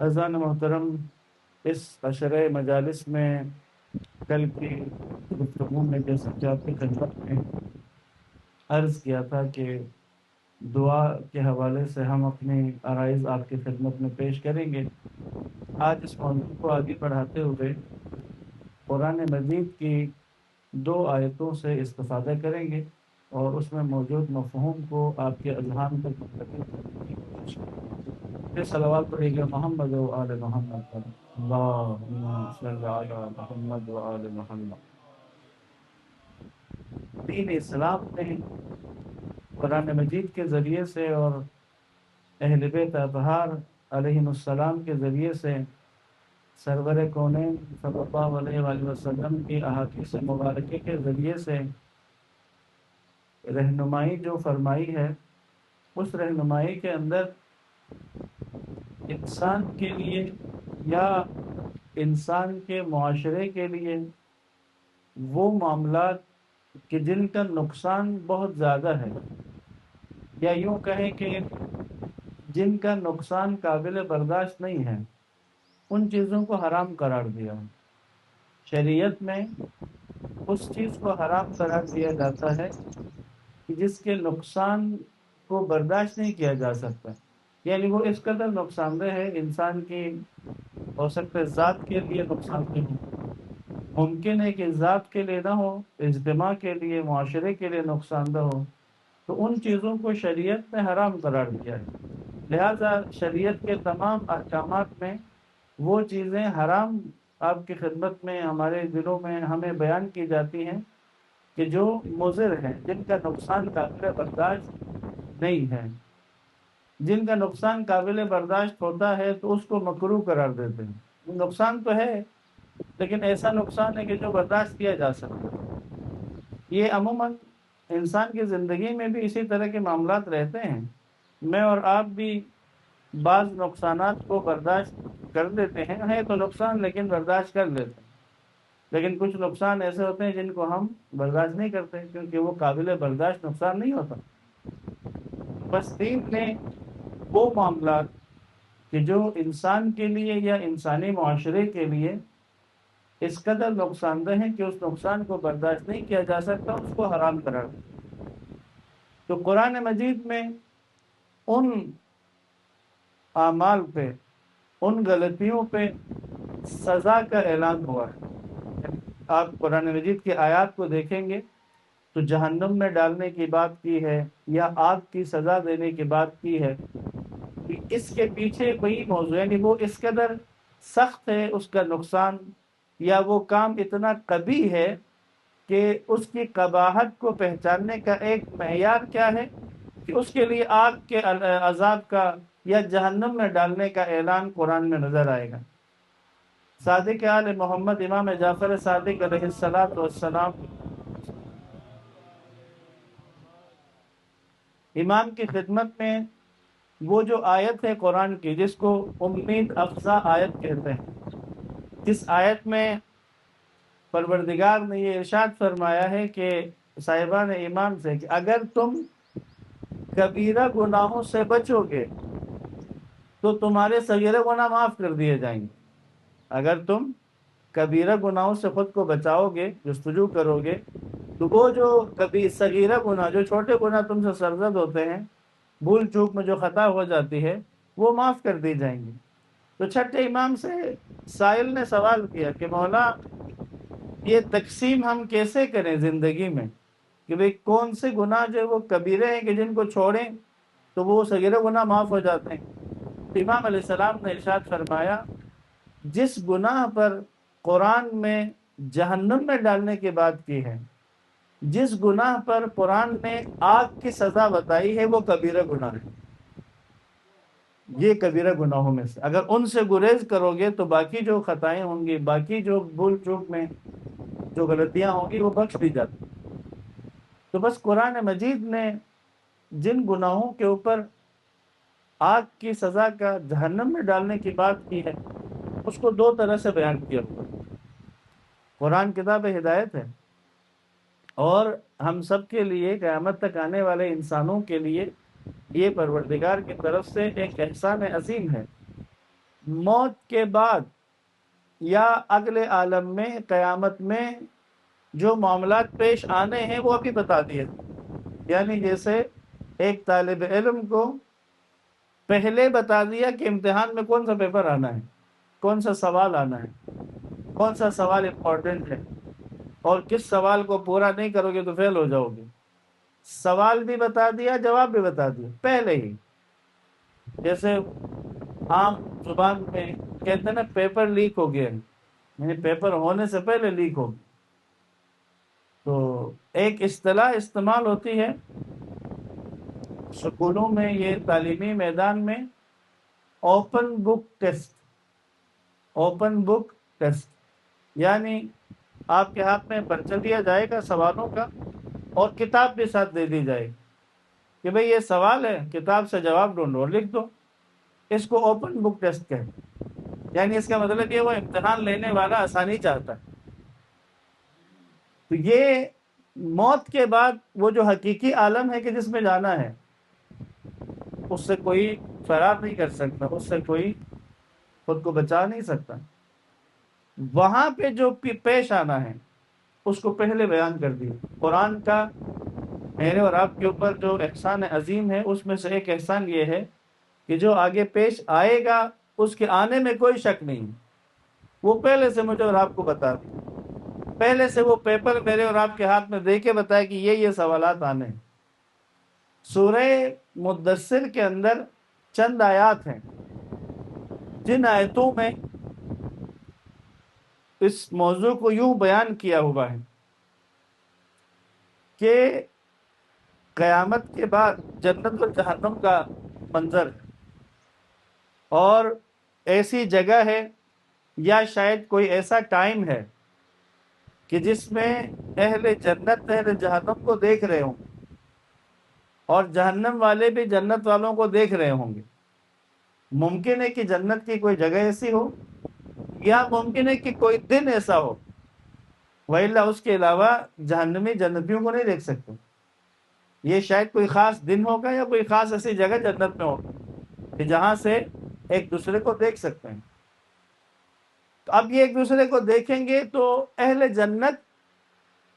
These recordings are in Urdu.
عزیزان محترم، اس عشرۂ مجالس میں کل کی گفتگو میں جیسا کہ آپ کی خدمت میں عرض کیا تھا کہ دعا کے حوالے سے ہم اپنی عرائض آپ کی خدمت میں پیش کریں گے۔ آج اس موضوع کو آگے بڑھاتے ہوئے قرآن مجید کی 2 آیتوں سے استفادہ کریں گے اور اس میں موجود مفہوم کو آپ کے اذہان تک منتقل کرنے کی کوشش کریں گے۔ پھر صلوات پڑھے گا محمد و آل محمد پر۔ اللہم صل علی محمد و آل محمد۔ دین اسلام نے قرآن مجید کے ذریعے سے اور اہل بیت اطہار علیہم السلام کے ذریعے سے سرور کونین صلی اللہ علیہ وآلہ وسلم کی احادیث مبارکہ کے ذریعے سے رہنمائی جو فرمائی ہے، اس رہنمائی کے اندر انسان کے لیے یا انسان کے معاشرے کے لیے وہ معاملات کہ جن کا نقصان بہت زیادہ ہے، یا یوں کہیں کہ جن کا نقصان قابل برداشت نہیں ہے، ان چیزوں کو حرام قرار دیا۔ شریعت میں اس چیز کو حرام قرار دیا جاتا ہے کہ جس کے نقصان کو برداشت نہیں کیا جا سکتا، یعنی وہ اس قدر نقصان دہ ہے، انسان کی ہو سکتا ہے ذات کے لیے نقصان دہ ہو، ممکن ہے کہ ذات کے لیے نہ ہو، اجتماع کے لیے، معاشرے کے لیے نقصان دہ ہو، تو ان چیزوں کو شریعت نے حرام قرار دیا ہے۔ لہذا شریعت کے تمام احکامات میں وہ چیزیں حرام آپ کی خدمت میں ہمارے دلوں میں ہمیں بیان کی جاتی ہیں کہ جو مضر ہیں، جن کا نقصان قابل برداشت نہیں ہے۔ جن کا نقصان قابل برداشت ہوتا ہے تو اس کو مکروہ قرار دیتے ہیں۔ نقصان تو ہے لیکن ایسا نقصان ہے کہ جو برداشت کیا جا سکتا ہے۔ یہ عموماً انسان کی زندگی میں بھی اسی طرح کے معاملات رہتے ہیں۔ میں اور آپ بھی بعض نقصانات کو برداشت کر لیتے ہیں، ہے تو نقصان لیکن برداشت کر لیتے ہیں، لیکن کچھ نقصان ایسے ہوتے ہیں جن کو ہم برداشت نہیں کرتے کیونکہ وہ قابل برداشت نقصان نہیں ہوتا۔ بس دین نے وہ معاملات کہ جو انسان کے لیے یا انسانی معاشرے کے لیے اس قدر نقصان دہ ہیں کہ اس نقصان کو برداشت نہیں کیا جا سکتا، اس کو حرام قرار دیا۔ تو قرآن مجید میں ان اعمال پہ، ان غلطیوں پہ سزا کا اعلان ہوا ہے۔ آپ قرآن مجید کی آیات کو دیکھیں گے تو جہنم میں ڈالنے کی بات کی ہے یا آگ کی سزا دینے کی بات کی ہے۔ اس کے پیچھے وہی موضوع ہے، یعنی وہ اس قدر سخت ہے اس کا نقصان، یا وہ کام اتنا قبیح ہے کہ اس کی قباحت کو پہچاننے کا ایک معیار کیا ہے کہ اس کے لیے آگ کے عذاب کا یا جہنم میں ڈالنے کا اعلان قرآن میں نظر آئے گا۔ صادق آل محمد امام جعفر صادق علیہ السلام امام کی خدمت میں وہ جو آیت ہے قرآن کی جس کو امید افزا آیت کہتے ہیں، جس آیت میں پروردگار نے یہ ارشاد فرمایا ہے کہ صاحبان ایمان سے کہ اگر تم کبیرہ گناہوں سے بچو گے تو تمہارے صغیرہ گناہ معاف کر دیے جائیں گے۔ اگر تم کبیرہ گناہوں سے خود کو بچاؤ گے، جستجو کرو گے، تو وہ جو کبھی صغیرہ گناہ، جو چھوٹے گناہ تم سے سرزد ہوتے ہیں، بھول چوک میں جو خطا ہو جاتی ہے، وہ معاف کر دی جائیں گی۔ تو چھٹے امام سے سائل نے سوال کیا کہ مولا یہ تقسیم ہم کیسے کریں زندگی میں کہ بھئی کون سے گناہ جو وہ کبیرے ہیں کہ جن کو چھوڑیں تو وہ صغیرہ گناہ معاف ہو جاتے ہیں۔ تو امام علیہ السلام نے ارشاد فرمایا جس گناہ پر قرآن میں جہنم میں ڈالنے کی بات کی ہے، جس گناہ پر قرآن نے آگ کی سزا بتائی ہے، وہ کبیرہ گناہ ہے۔ یہ کبیرہ گناہوں میں سے اگر ان سے گریز کرو گے تو باقی جو خطائیں ہوں گی، باقی جو بھول چوک میں جو غلطیاں ہوں گی وہ بخش دی جاتی۔ تو بس قرآن مجید نے جن گناہوں کے اوپر آگ کی سزا کا جہنم میں ڈالنے کی بات کی ہے اس کو 2 طرح سے بیان کیا ہوا۔ قرآن کتاب ہدایت ہے اور ہم سب کے لیے، قیامت تک آنے والے انسانوں کے لیے یہ پروردگار کی طرف سے ایک احسان عظیم ہے موت کے بعد یا اگلے عالم میں قیامت میں جو معاملات پیش آنے ہیں وہ ابھی بتا دیے. یعنی جیسے ایک طالب علم کو پہلے بتا دیا کہ امتحان میں کون سا پیپر آنا ہے، کون سا سوال آنا ہے، کون سا سوال امپورٹنٹ ہے، اور کس سوال کو پورا نہیں کرو گے تو فیل ہو جاؤ گے. سوال بھی بتا دیا، جواب بھی بتا دیا پہلے ہی. جیسے عام زبان میں کہتے ہیں نا پیپر لیک ہو گیا، یعنی پیپر ہونے سے پہلے لیک ہو گیا. تو ایک اصطلاح استعمال ہوتی ہے سکولوں میں، یہ تعلیمی میدان میں، open book test. Open book test یعنی آپ کے ہاتھ میں پرچہ دیا جائے گا سوالوں کا، اور کتاب بھی ساتھ دے دی جائے گی کہ بھئی یہ سوال ہے، کتاب سے جواب ڈھونڈو اور لکھ دو. اس کو اوپن بک ٹیسٹ کہتے ہیں. یعنی اس کا مطلب یہ وہ امتحان لینے والا آسانی چاہتا ہے. تو یہ موت کے بعد وہ جو حقیقی عالم ہے کہ جس میں جانا ہے، اس سے کوئی فرار نہیں کر سکتا، اس سے کوئی خود کو بچا نہیں سکتا. وہاں پہ جو پیش آنا ہے اس کو پہلے بیان کر دیا. قرآن کا میرے اور آپ کے اوپر جو احسان عظیم ہے اس میں سے ایک احسان یہ ہے کہ جو آگے پیش آئے گا اس کے آنے میں کوئی شک نہیں، وہ پہلے سے مجھے اور آپ کو بتا دیا. پہلے سے وہ پیپر میرے اور آپ کے ہاتھ میں دے کے بتایا کہ یہ سوالات آنے ہیں. سورہ مدثر کے اندر چند آیات ہیں جن آیتوں میں اس موضوع کو یوں بیان کیا ہوا ہے کہ قیامت کے بعد جنت اور جہنم کا منظر ہے، اور ایسی جگہ ہے یا شاید کوئی ایسا ٹائم ہے کہ جس میں اہل جنت اہل جہنم کو دیکھ رہے ہوں اور جہنم والے بھی جنت والوں کو دیکھ رہے ہوں گے. ممکن ہے کہ جنت کی کوئی جگہ ایسی ہو، یا ممکن ہے کہ کوئی دن ایسا ہو، وَإِلَّا اس کے علاوہ جہنمی جنتیوں کو نہیں دیکھ سکتے. یہ شاید کوئی خاص دن ہوگا یا کوئی خاص ایسی جگہ جنت میں ہوگا کہ جہاں سے ایک دوسرے کو دیکھ سکتے ہیں. تو اب یہ ایک دوسرے کو دیکھیں گے تو اہل جنت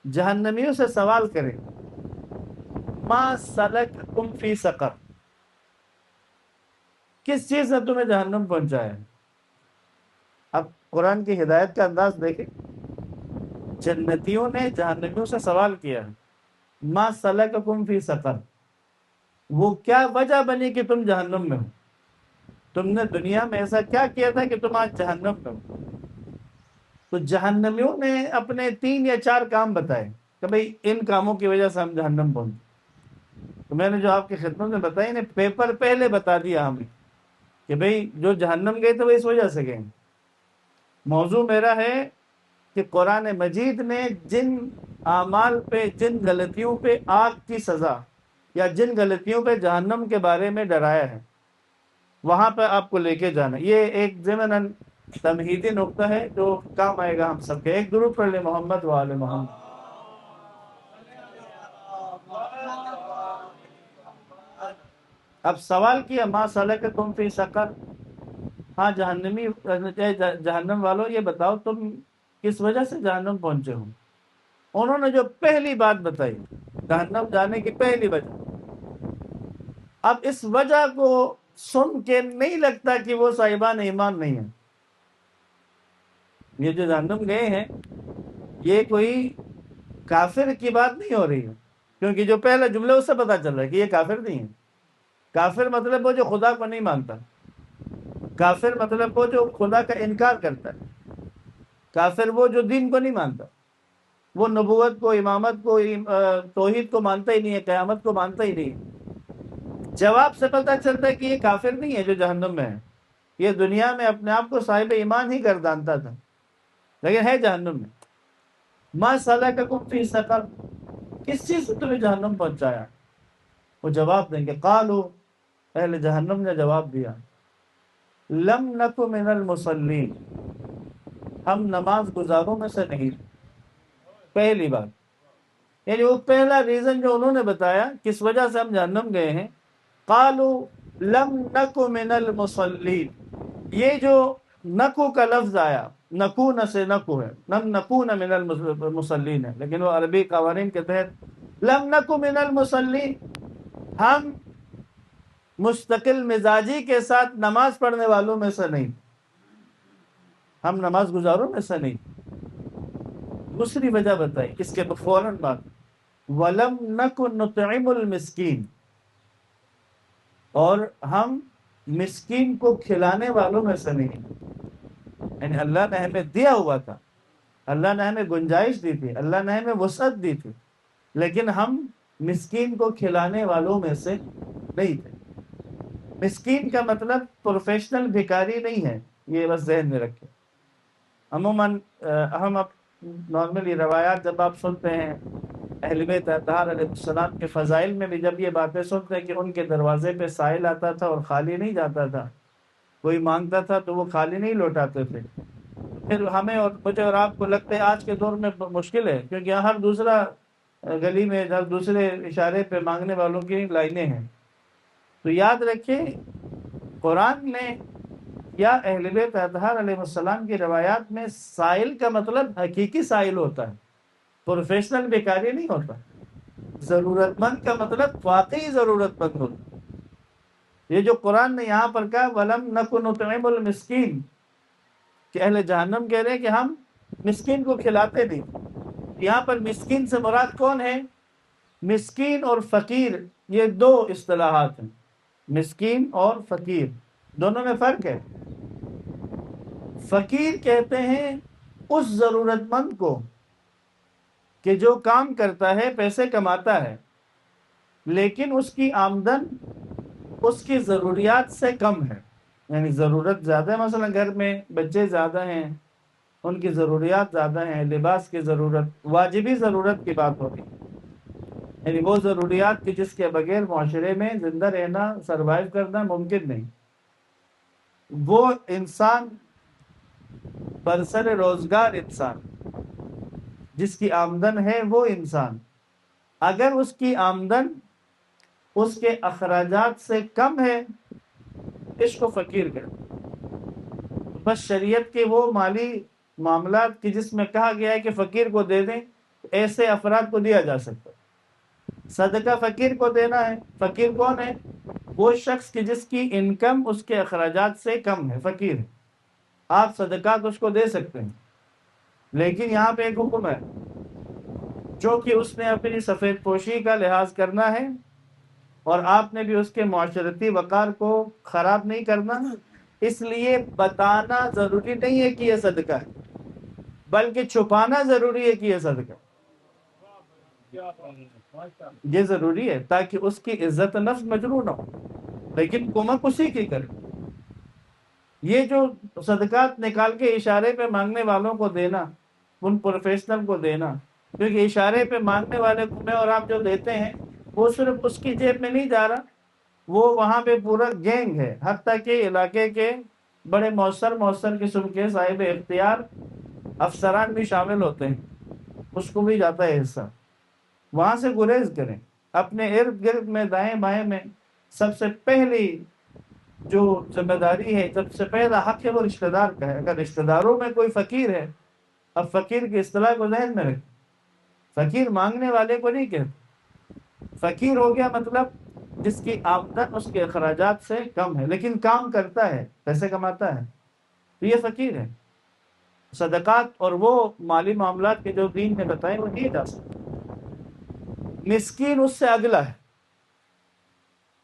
جہنمیوں سے سوال کریں، ما سلککم فی سقر، کس چیز نے تمہیں جہنم پہنچایا ہے. اب قرآن کی ہدایت کا انداز دیکھیں، جنتیوں نے جہنمیوں سے سوال کیا ہے، ما سلککم فی سقر، وہ کیا وجہ بنی کہ تم جہنم میں ہو، تم نے دنیا میں ایسا کیا کیا تھا کہ تم آج جہنم میں ہو. تو جہنمیوں نے اپنے 3 یا 4 کام بتائے کہ بھئی ان کاموں کی وجہ سے ہم جہنم پہنچے. تو میں نے جو آپ کی خدمت میں بتائی نا، پیپر پہلے بتا دیا ہمیں کہ بھئی جو جہنم گئے تھے وہ اس وجہ سے گئے. موضوع میرا ہے کہ قرآن مجید نے جن اعمال پہ، جن غلطیوں پہ آگ کی سزا یا جن غلطیوں پہ جہنم کے بارے میں ڈرایا ہے، وہاں پہ آپ کو لے کے جانا. یہ ایک ضمناً تمہیدی نقطہ ہے جو کام آئے گا ہم سب کے. ایک درود پڑھ لیں محمد و آل محمد. اب سوال کیا ما سلککم فی سقر، ہاں جہنم والوں یہ بتاؤ تم کس وجہ سے جہنم پہنچے ہو. انہوں نے جو پہلی بات بتائی جہنم جانے کی پہلی وجہ، اب اس وجہ کو سن کے نہیں لگتا کہ وہ صاحبان ایمان نہیں ہیں. یہ جو جہنم گئے ہیں یہ کوئی کافر کی بات نہیں ہو رہی ہے، کیونکہ جو پہلا جملہ اس سے پتا چل رہا ہے کہ یہ کافر نہیں ہے. کافر مطلب وہ جو خدا کو نہیں مانتا، کافر مطلب وہ جو خدا کا انکار کرتا ہے، کافر وہ جو دین کو نہیں مانتا، وہ نبوت کو، امامت کو، توحید کو مانتا ہی نہیں ہے، قیامت کو مانتا ہی نہیں ہے. جواب سے پتہ چلتا ہے کہ یہ کافر نہیں ہے جو جہنم میں ہے، یہ دنیا میں اپنے آپ کو صاحب ایمان ہی گردانتا تھا لیکن ہے جہنم میں. ما سلککم فی سقر، کس چیز سے تمہیں جہنم پہنچایا. وہ جواب دیں گے، قالو، اہل جہنم نے جواب دیا، لم نک من المصلین، ہم نماز گزاروں میں سے نہیں. پہلی بات، یعنی وہ پہلا ریزن جو انہوں نے بتایا کس وجہ سے ہم جہنم گئے ہیں، قالو لم نک من المصلین، یہ جو نکو کا لفظ آیا، نکون سے نکو ہے، لم نکون من المصلین ہے، لیکن وہ عربی قوانین کے تحت لم نکو من المصلین، ہم مستقل مزاجی کے ساتھ نماز پڑھنے والوں میں سے نہیں، ہم نماز گزاروں میں سے نہیں۔ دوسری وجہ بتائی اس کے فوراً بعد، وَلَمْ نَكُنْ نُطْعِمُ الْمِسْكِينَ، اور ہم مسکین کو کھلانے والوں میں سے نہیں۔ یعنی اللہ نے ہمیں دیا ہوا تھا، اللہ نے ہمیں گنجائش دی تھی، اللہ نے ہمیں وسعت دی تھی، لیکن ہم مسکین کو کھلانے والوں میں سے نہیں تھے۔ مسکین کا مطلب پروفیشنل بھکاری نہیں ہے، یہ بس ذہن میں رکھیں۔ عموماً ہم اب نارملی روایات جب آپ سنتے ہیں اہل بیت اطہار علیہ السلام کے فضائل میں بھی جب یہ باتیں سنتے ہیں کہ ان کے دروازے پہ سائل آتا تھا اور خالی نہیں جاتا تھا، کوئی مانگتا تھا تو وہ خالی نہیں لوٹاتے تھے، پھر ہمیں اور مجھے اور آپ کو لگتا ہے آج کے دور میں مشکل ہے، کیونکہ ہر دوسرا گلی میں ہر دوسرے اشارے پہ مانگنے والوں کی لائنیں ہیں۔ تو یاد رکھیں، قرآن نے یا اہل بیت اطہار علیہ السلام کی روایات میں سائل کا مطلب حقیقی سائل ہوتا ہے، پروفیشنل بیکاری نہیں ہوتا۔ ضرورت مند کا مطلب واقعی ضرورت مند ہوتا ہے۔ یہ جو قرآن نے یہاں پر کہا وَلَمْ نَكُ نُطْعِمُ الْمِسْكِينَ، کہ اہل جہنم کہہ رہے ہیں کہ ہم مسکین کو کھلاتے نہیں۔ یہاں پر مسکین سے مراد کون ہے؟ مسکین اور فقیر، یہ دو اصطلاحات ہیں، مسکین اور فقیر، دونوں میں فرق ہے۔ فقیر کہتے ہیں اس ضرورت مند کو کہ جو کام کرتا ہے، پیسے کماتا ہے، لیکن اس کی آمدن اس کی ضروریات سے کم ہے، یعنی ضرورت زیادہ ہے، مثلا گھر میں بچے زیادہ ہیں، ان کی ضروریات زیادہ ہیں، لباس کی ضرورت، واجبی ضرورت کی بات ہوتی ہے، یعنی وہ ضروریات کی جس کے بغیر معاشرے میں زندہ رہنا، سروائیو کرنا ممکن نہیں۔ وہ انسان، برسر روزگار انسان جس کی آمدن ہے، وہ انسان اگر اس کی آمدن اس کے اخراجات سے کم ہے، اس کو فقیر کہتے ہیں۔ بس شریعت کے وہ مالی معاملات کی جس میں کہا گیا ہے کہ فقیر کو دے دیں، ایسے افراد کو دیا جا سکتا ہے۔ صدقہ فقیر کو دینا ہے۔ فقیر کون ہے؟ وہ شخص کی جس کی انکم اس کے اخراجات سے کم ہے، فقیر ہے۔ آپ صدقات اس کو دے سکتے ہیں، لیکن یہاں پہ ایک حکم ہے، جو کہ اس نے اپنی سفید پوشی کا لحاظ کرنا ہے، اور آپ نے بھی اس کے معاشرتی وقار کو خراب نہیں کرنا، اس لیے بتانا ضروری نہیں ہے کہ یہ صدقہ ہے، بلکہ چھپانا ضروری ہے کہ یہ صدقہ ہے۔ یہ ضروری ہے تاکہ اس کی عزت نفس مجروح نہ ہو، لیکن کمک اسی کی کرے۔ یہ جو صدقات نکال کے اشارے پہ مانگنے والوں کو دینا، ان پروفیشنل کو دینا، کیونکہ اشارے پہ مانگنے والے کو میں اور آپ جو دیتے ہیں، وہ صرف اس کی جیب میں نہیں جا رہا، وہ وہاں پہ پورا گینگ ہے، حتیٰ کہ علاقے کے بڑے مؤثر قسم کے صاحب اختیار افسران بھی شامل ہوتے ہیں، اس کو بھی جاتا ہے حصہ۔ وہاں سے گریز کریں۔ اپنے ارد گرد میں، دائیں بائیں میں سب سے پہلی جو ذمہ داری ہے، سب سے پہلا حق ہے، وہ رشتہ دار کا ہے۔ اگر رشتہ داروں میں کوئی فقیر ہے، اب فقیر کی اصطلاح کو ذہن میں رکھیں، فقیر مانگنے والے کو نہیں کہتے۔ فقیر ہو گیا مطلب جس کی آمدن اس کے اخراجات سے کم ہے، لیکن کام کرتا ہے، پیسے کماتا ہے، تو یہ فقیر ہے۔ صدقات اور وہ مالی معاملات کے جو دین نے بتائے وہ دیے جا سکتے۔ مسکین اس سے اگلا ہے۔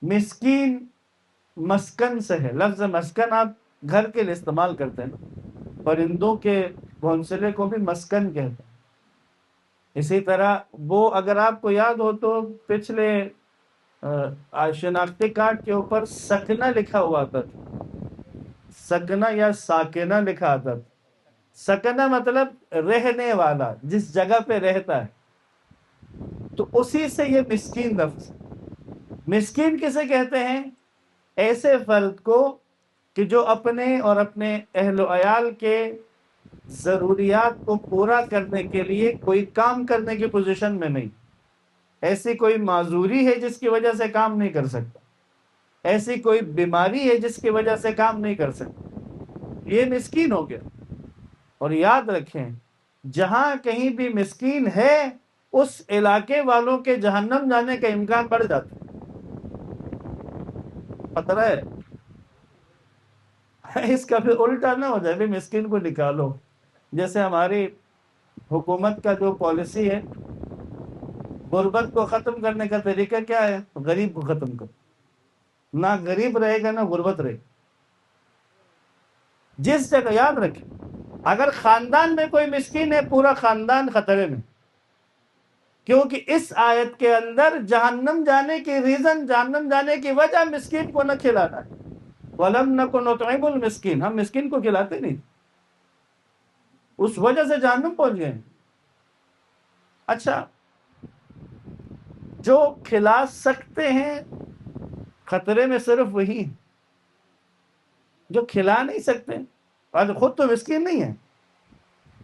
مسکین مسکن سے ہے۔ لفظ مسکن آپ گھر کے لیے استعمال کرتے ہیں، پرندوں کے گھونسلے کو بھی مسکن کہتے ہیں۔ اسی طرح وہ، اگر آپ کو یاد ہو تو پچھلے شناختی کارڈ کے اوپر سکنہ لکھا ہوا تھا، سکنہ یا ساکنہ لکھا آتا تھا۔ سکنہ مطلب رہنے والا، جس جگہ پہ رہتا ہے، تو اسی سے یہ مسکین لفظ۔ مسکین کسے کہتے ہیں؟ ایسے فرد کو کہ جو اپنے اور اپنے اہل و عیال کے ضروریات کو پورا کرنے کے لیے کوئی کام کرنے کی پوزیشن میں نہیں، ایسی کوئی معذوری ہے جس کی وجہ سے کام نہیں کر سکتا، ایسی کوئی بیماری ہے جس کی وجہ سے کام نہیں کر سکتا، یہ مسکین ہو گیا۔ اور یاد رکھیں جہاں کہیں بھی مسکین ہے اس علاقے والوں کے جہنم جانے کا امکان بڑھ جاتا ہے، خطرہ ہے۔ اس کا پھر الٹا نہ ہو جائے بھی مسکین کو نکالو، جیسے ہماری حکومت کا جو پالیسی ہے، غربت کو ختم کرنے کا طریقہ کیا ہے؟ غریب کو ختم کرو، نہ غریب رہے گا نہ غربت رہے گا۔ جس جگہ یاد رکھیں اگر خاندان میں کوئی مسکین ہے پورا خاندان خطرے میں، کیونکہ اس آیت کے اندر جہنم جانے کی ریزن، جہنم جانے کی وجہ مسکین کو نہ کھلانا ہے۔ وَلَمْ نَكُنْ نُطْعِمُ الْمِسْكِينَ، ہم مسکین کو کھلاتے نہیں، اس وجہ سے جہنم پہنچ گئے۔ اچھا، جو کھلا سکتے ہیں خطرے میں صرف وہی ہیں، جو کھلا نہیں سکتے اور خود تو مسکین نہیں ہے،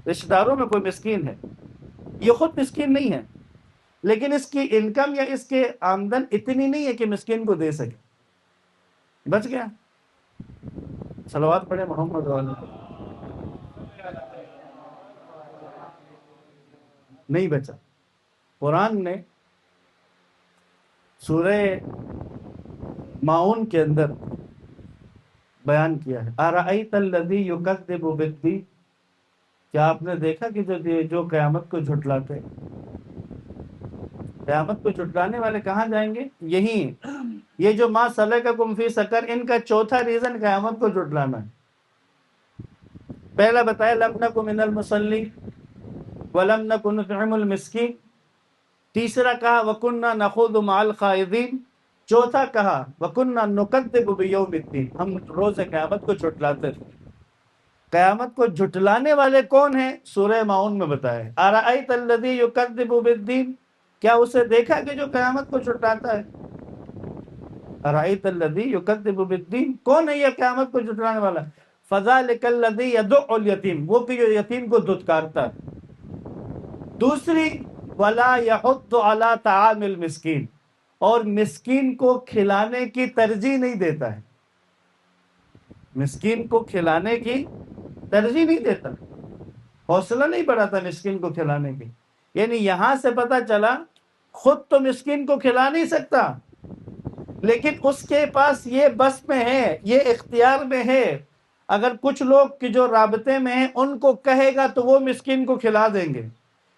رشتہ داروں میں کوئی مسکین ہے، یہ خود مسکین نہیں ہے، لیکن اس کی انکم یا اس کے آمدن اتنی نہیں ہے کہ مسکین کو دے سکے، بچ گیا۔ صلوات پڑھے محمد والا، نہیں بچا۔ قرآن نے سورہ ماؤن کے اندر بیان کیا ہے، اَرَأَيْتَ الَّذِي يُكَذِّبُ بِالدِّينِ، کیا آپ نے دیکھا کہ جو قیامت کو جھٹلاتے، قیامت کو جھٹلانے والے کہاں جائیں گے؟ یہی یہ جو ما سلککم فی سقر، ان کا چوتھا ریزن قیامت کو جھٹلانا ہے۔ پہلا بتایا لم نک من المصلین ولم نک نطعم المسکین، تیسرا کہا وکننا نخوض مع الخائضین، چوتھا کہا وکننا نکذب بیوم الدین، ہم روز قیامت کو جھٹلاتے تھے۔ قیامت کو جھٹلانے والے کون ہیں؟ سورہ ماؤن میں بتایا ہے، ارأیت الذی یکذب بالدین، کیا اسے دیکھا کہ جو قیامت کو جھٹلاتا ہے؟ ارأیت الذی یکذب بالدین، کون ہے یہ قیامت کو جھٹلانے والا؟ فذلک الذی یدع الیتیم، وہ کہ جو یتیم کو دھتکارتا ہے۔ دوسری ولا یحض علی طعام المسکین، اور مسکین کو کھلانے کی ترجیح نہیں دیتا ہے، مسکین کو کھلانے کی ترجیح نہیں دیتا، حوصلہ نہیں بڑھاتا مسکین کو کھلانے کی۔ یعنی یہاں سے پتہ چلا خود تو مسکین کو کھلا نہیں سکتا، لیکن اس کے پاس یہ بس میں ہے، یہ اختیار میں ہے، اگر کچھ لوگ کی جو رابطے میں ہیں ان کو کہے گا تو وہ مسکین کو کھلا دیں گے۔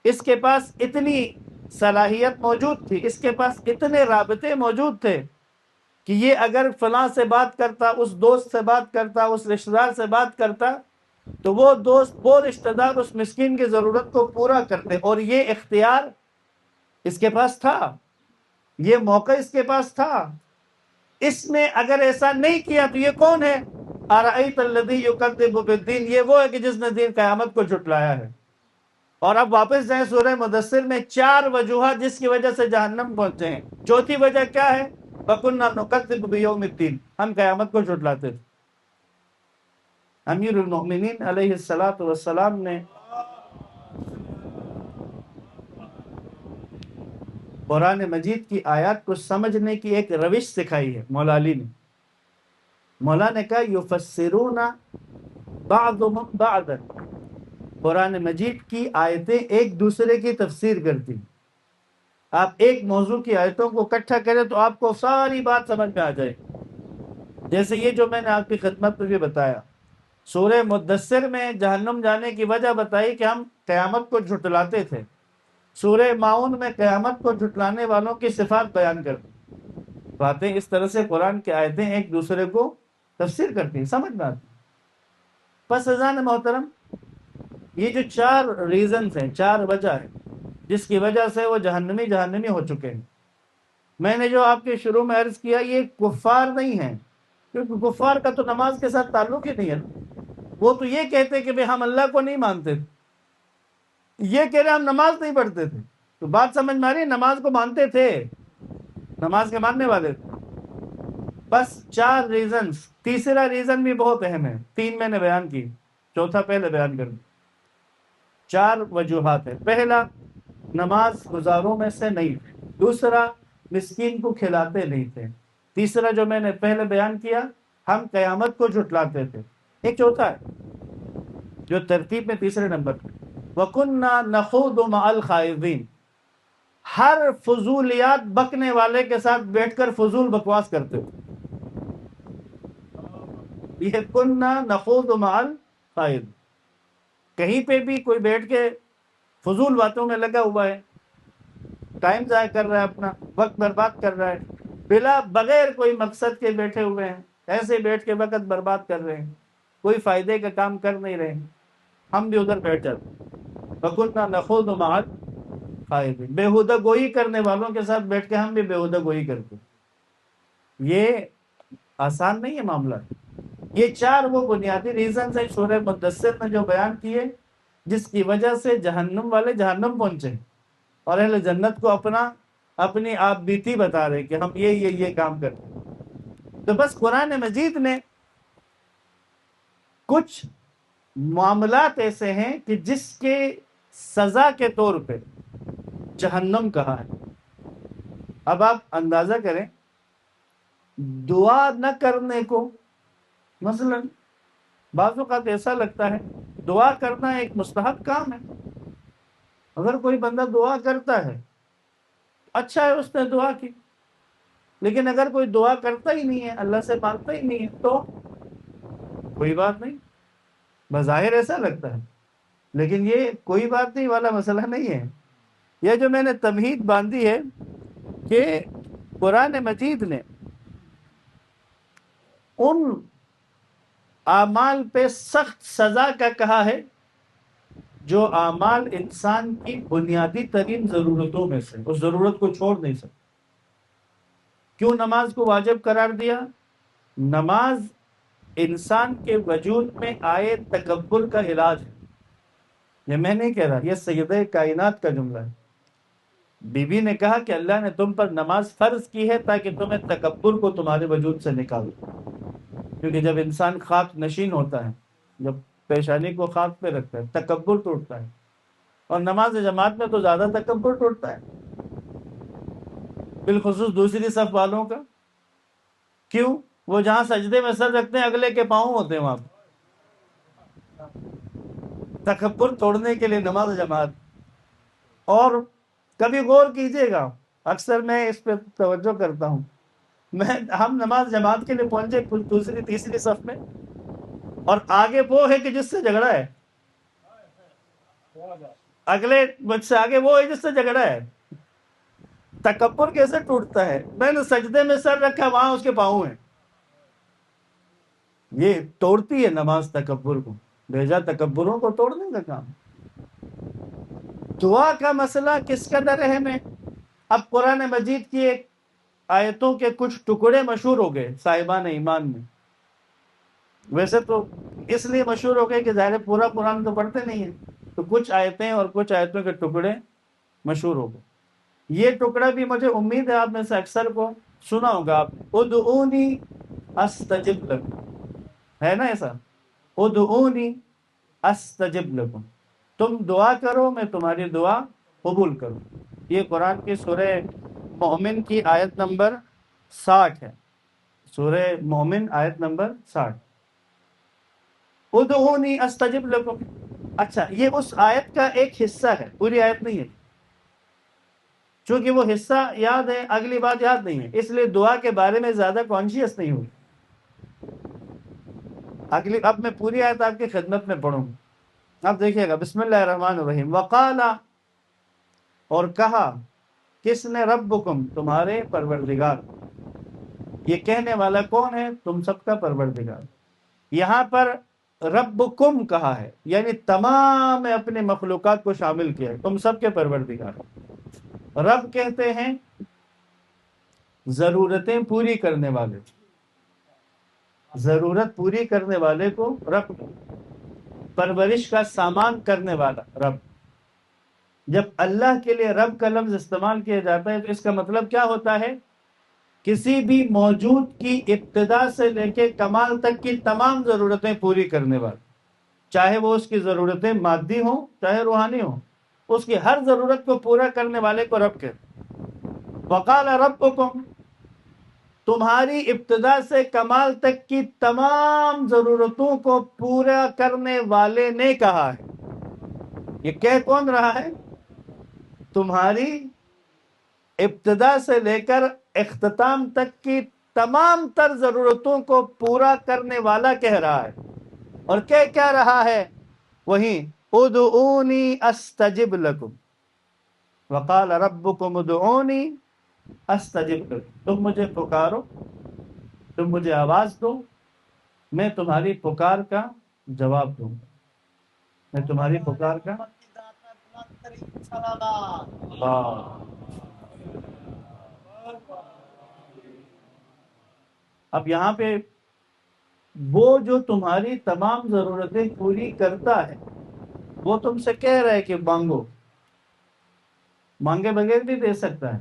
اس کے پاس اتنی صلاحیت موجود تھی، اس کے پاس اتنے رابطے موجود تھے کہ یہ اگر فلاں سے بات کرتا، اس دوست سے بات کرتا، اس رشتہ دار سے بات کرتا، تو وہ دوست، وہ رشتہ دار اس مسکین کی ضرورت کو پورا کرتے، اور یہ اختیار اس کے پاس تھا، یہ موقع اس کے پاس تھا۔ اس نے اگر ایسا نہیں کیا تو یہ کون ہے؟ ارأیت الذی یکذب بالدین، یہ وہ ہے کہ جس نے دین قیامت کو جھٹلایا ہے۔ اور اب واپس جائیں سورہ مدثر میں، 4 وجوہات جس کی وجہ سے جہنم پہنچے ہیں۔ چوتھی وجہ کیا ہے؟ وَكُنَّا نُكَذِّبُ بِيَوْمِ الدِّينِ، ہم قیامت کو جھٹلاتے تھے۔ امیر المؤمنین علیہ السلام نے قرآن مجید کی آیات کو سمجھنے کی ایک روش سکھائی ہے مولا علی نے۔ مولا نے کہا یفسرون بعضهم بعضا، قرآن مجید کی آیتیں ایک دوسرے کی تفسیر کرتی ہیں۔ آپ ایک موضوع کی آیتوں کو اکٹھا کریں تو آپ کو ساری بات سمجھ میں آ جائے، جیسے یہ جو میں نے آپ کی خدمت میں بھی بتایا۔ سورہ مدثر میں جہنم جانے کی وجہ بتائی کہ ہم قیامت کو جھٹلاتے تھے، سورہ ماؤن میں قیامت کو جھٹلانے والوں کی صفات بیان کرتی، باتیں اس طرح سے قرآن کی آیتیں ایک دوسرے کو تفسیر کرتی ہیں، سمجھ میں آتی۔ پس عزیزان محترم، یہ جو 4 ریزنز ہیں، 4 وجہ ہیں جس کی وجہ سے وہ جہنمی ہو چکے ہیں، میں نے جو آپ کے شروع میں عرض کیا یہ کفار نہیں ہیں، کیونکہ کفار کا تو نماز کے ساتھ تعلق ہی نہیں ہے، وہ تو یہ کہتے کہ ہم اللہ کو نہیں مانتے تھے، یہ کہہ رہے ہم نماز نہیں پڑھتے تھے، تو بات سمجھ میں آ رہی ہے، نماز کو مانتے تھے، نماز کے ماننے والے تھے۔ بس 4 ریزنز، تیسرا ریزن بھی بہت اہم ہے، 3 میں نے بیان کی، چوتھا پہلے بیان کر دوں۔ 4 وجوہات ہیں۔ پہلا، نماز گزاروں میں سے نہیں تھے، دوسرا مسکین کو کھلاتے نہیں تھے، تیسرا جو میں نے پہلے بیان کیا، ہم قیامت کو جھٹلاتے تھے، ایک چوتھا ہے جو ترتیب میں تیسرے نمبر پہ، وَكُنَّا نَخُوضُ مَعَ الْخَائِضِينَ، ہر فضولیات بکنے والے کے ساتھ بیٹھ کر فضول بکواس کرتے تھے. یہ کننا نخوض مع الخائض، کہیں پہ بھی کوئی بیٹھ کے فضول باتوں میں لگا ہوا ہے، ٹائم ضائع کر رہا ہے، اپنا وقت برباد کر رہا ہے، بلا بغیر کوئی مقصد کے بیٹھے ہوئے ہیں، ایسے بیٹھ کے وقت برباد کر رہے ہیں، کوئی فائدے کا کام کر نہیں رہے ہیں، ہم بھی ادھر بیٹھ جاتے ہیں. وَكُنَّا نَخُوضُ مَعَ الْخَائِضِينَ، بےہودہ گوئی کرنے والوں کے ساتھ بیٹھ کے ہم بھی بےہودہ گوئی کرتے ہیں. یہ آسان نہیں ہے معاملہ. یہ چار وہ بنیادی ریزنز ہیں سورہ مدثر میں جو بیان کیے، جس کی وجہ سے جہنم والے جہنم پہنچے اور اہل جنت کو اپنی آپ بیتی بتا رہے کہ ہم یہ کام کرتے ہیں. تو بس قرآن مجید نے کچھ معاملات ایسے ہیں کہ جس کے سزا کے طور پہ جہنم کہا ہے. اب آپ اندازہ کریں دعا نہ کرنے کو، مثلا بعض اوقات ایسا لگتا ہے دعا کرنا ایک مستحب کام ہے. اگر کوئی بندہ دعا کرتا ہے اچھا ہے، اس نے دعا کی، لیکن اگر کوئی دعا کرتا ہی نہیں ہے، اللہ سے مانگتا ہی نہیں ہے، تو کوئی بات نہیں. بظاہر ایسا لگتا ہے، لیکن یہ کوئی بات نہیں والا مسئلہ نہیں ہے. یہ جو میں نے تمہید باندھی ہے کہ قرآن مجید نے ان اعمال پہ سخت سزا کا کہا ہے جو اعمال انسان کی بنیادی ترین ضرورتوں میں سے، اس ضرورت کو چھوڑ نہیں سکتے. کیوں نماز کو واجب قرار دیا؟ نماز انسان کے وجود میں آئے تکبر کا علاج ہے. یہ میں نہیں کہہ رہا، یہ سیدہ کائنات کا جملہ ہے. بی بی نے کہا کہ اللہ نے تم پر نماز فرض کی ہے تاکہ تمہیں تکبر کو تمہارے وجود سے نکالو. کیونکہ جب انسان خاک نشین ہوتا ہے، جب پیشانی کو خاک پہ رکھتا ہے، تکبر ٹوٹتا ہے، اور نماز جماعت میں تو زیادہ تکبر ٹوٹتا ہے، بالخصوص دوسری صف والوں کا. کیوں؟ وہ جہاں سجدے میں سر رکھتے ہیں اگلے کے پاؤں ہوتے ہیں وہاں پہ. تکبر توڑنے کے لیے نماز جماعت. اور کبھی غور کیجئے گا، اکثر میں اس پہ توجہ کرتا ہوں، ہم نماز جماعت کے لیے پہنچے دوسری تیسری صف میں، اور آگے وہ ہے کہ جس سے جھگڑا ہے، اگلے مجھ سے آگے وہ ہے جس سے جھگڑا ہے. تکبر کیسے ٹوٹتا ہے؟ میں نے سجدے میں سر رکھا، وہاں اس کے پاؤں ہیں. یہ توڑتی ہے نماز تکبر کو، بھیجا تکبروں کو توڑنے کا کام. دعا کا مسئلہ کس قدر اہم ہے. اب قرآن مجید کی ایک آیتوں کے کچھ ٹکڑے مشہور ہو گئے صاحبان ایمان میں. ویسے تو اس لیے مشہور ہو گئے کہ ظاہر پورا قرآن تو پڑھتے نہیں ہیں، تو کچھ آیتیں اور کچھ آیتوں کے ٹکڑے مشہور ہو گئے. یہ ٹکڑا بھی مجھے امید ہے آپ میں سے اکثر کو سنا ہوگا. آپ ادعونی استجب لکم، ہے نا ایسا؟ ادعونی استجب لکم، تم دعا کرو میں تمہاری دعا قبول کروں. یہ قرآن کی سورہ مومن کی آیت نمبر 60 ہے. سورہ مومن آیت نمبر 60. ادعونی استجب لکم. اچھا، یہ اس آیت کا ایک حصہ ہے، پوری آیت نہیں ہے. چونکہ وہ حصہ یاد ہے، اگلی بات یاد نہیں ہے، اس لیے دعا کے بارے میں زیادہ کانشیس نہیں ہوں. اب میں پوری آیت آپ کی خدمت میں پڑھوں. اب دیکھیے گا، بسم اللہ الرحمن الرحیم. وقال، اور کہا، کس نے؟ ربکم، تمہارے پروردگار. یہ کہنے والا کون ہے؟ تم سب کا پروردگار. یہاں پر ربکم کہا ہے، یعنی تمام اپنے مخلوقات کو شامل کیا ہے، تم سب کے پروردگار. رب کہتے ہیں ضرورتیں پوری کرنے والے، ضرورت پوری کرنے والے کو رب. پرورش کا سامان کرنے والا رب. جب اللہ کے لیے رب کا لفظ استعمال کیا جاتا ہے تو اس کا مطلب کیا ہوتا ہے؟ کسی بھی موجود کی ابتدا سے لے کے کمال تک کی تمام ضرورتیں پوری کرنے والا. چاہے وہ اس کی ضرورتیں مادی ہوں چاہے روحانی ہوں، اس کی ہر ضرورت کو پورا کرنے والے کو رب کہتے ہیں. وقال ربکم، تمہاری ابتدا سے کمال تک کی تمام ضرورتوں کو پورا کرنے والے نے کہا ہے. یہ کہہ کون رہا ہے؟ تمہاری ابتدا سے لے کر اختتام تک کی تمام تر ضرورتوں کو پورا کرنے والا کہہ رہا ہے. اور کہہ کیا رہا ہے وہیں؟ ادعونی استجب لکم وقال ربکم ادعونی استجب لکم. تم مجھے پکارو، تم مجھے آواز دو، میں تمہاری پکار کا جواب دوں گا. میں تمہاری پکار کا اب یہاں پہ وہ جو تمہاری تمام ضرورتیں پوری کرتا ہے وہ تم سے کہہ رہا ہے کہ مانگو. مانگے بغیر بھی دے سکتا ہے،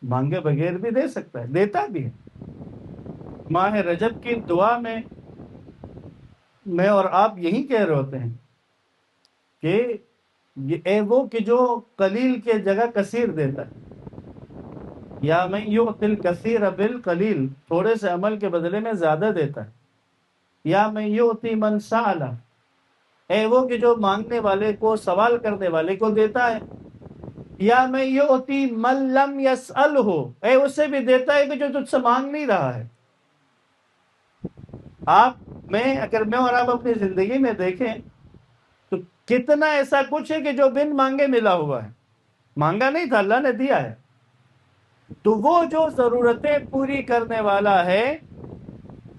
مانگے بغیر بھی دے سکتا ہے، دیتا بھی ہے. ماہ رجب کی دعا میں اور آپ یہی کہہ رہے ہوتے ہیں کہ اے وہ کہ جو قلیل کے جگہ کثیر دیتا ہے. یا من یؤتی الکثیر بالقلیل، تھوڑے سے عمل کے بدلے میں زیادہ دیتا ہے. یا من یؤتی من سأل، اے وہ کہ جو مانگنے والے کو، سوال کرنے والے کو دیتا ہے. یا من یؤتی من لم یسألہ، اے اسے بھی دیتا ہے کہ جو تجھ سے مانگ نہیں رہا ہے. اگر میں اور آپ اپنی زندگی میں دیکھیں تو کتنا ایسا کچھ ہے کہ جو بن مانگے ملا ہوا ہے، مانگا نہیں تھا، اللہ نے دیا ہے. تو وہ جو ضرورتیں پوری کرنے والا ہے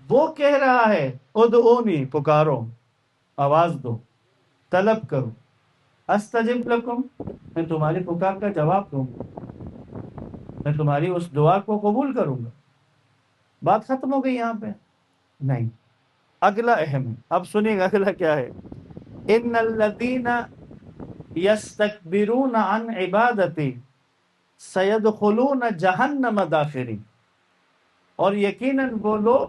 وہ کہہ رہا ہے ادعونی، پکارو، آواز دو، طلب کرو، استجب لکم، میں تمہاری پکار کا جواب دوں گا، میں تمہاری اس دعا کو قبول کروں گا. بات ختم ہو گئی یہاں پہ؟ نہیں، اگلا اہم ہے. اب سنیے گا اگلا کیا ہے. ان الذین یستکبرون عن عبادتی سیدخلون جہنم داخرین. اور یقیناً وہ لوگ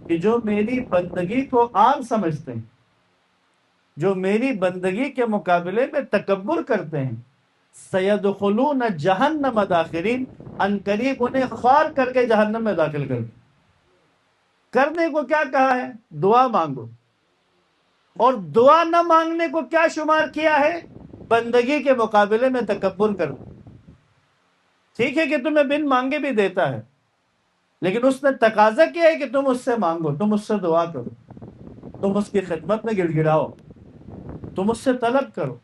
کہ جو میری بندگی کو عام سمجھتے ہیں، جو میری بندگی کے مقابلے میں تکبر کرتے ہیں، سیدخلون جہنم داخرین، ان قریب انہیں خوار کر کے جہنم میں داخل کر دیں. کرنے کو کیا کہا ہے؟ دعا مانگو. اور دعا نہ مانگنے کو کیا شمار کیا ہے؟ بندگی کے مقابلے میں تکبر کرنا. ٹھیک ہے کہ تمہیں بن مانگے بھی دیتا ہے، لیکن اس نے تقاضا کیا ہے کہ تم اس سے مانگو، تم اس سے دعا کرو، تم اس کی خدمت میں گڑ گڑاؤ، تم اس سے طلب کرو.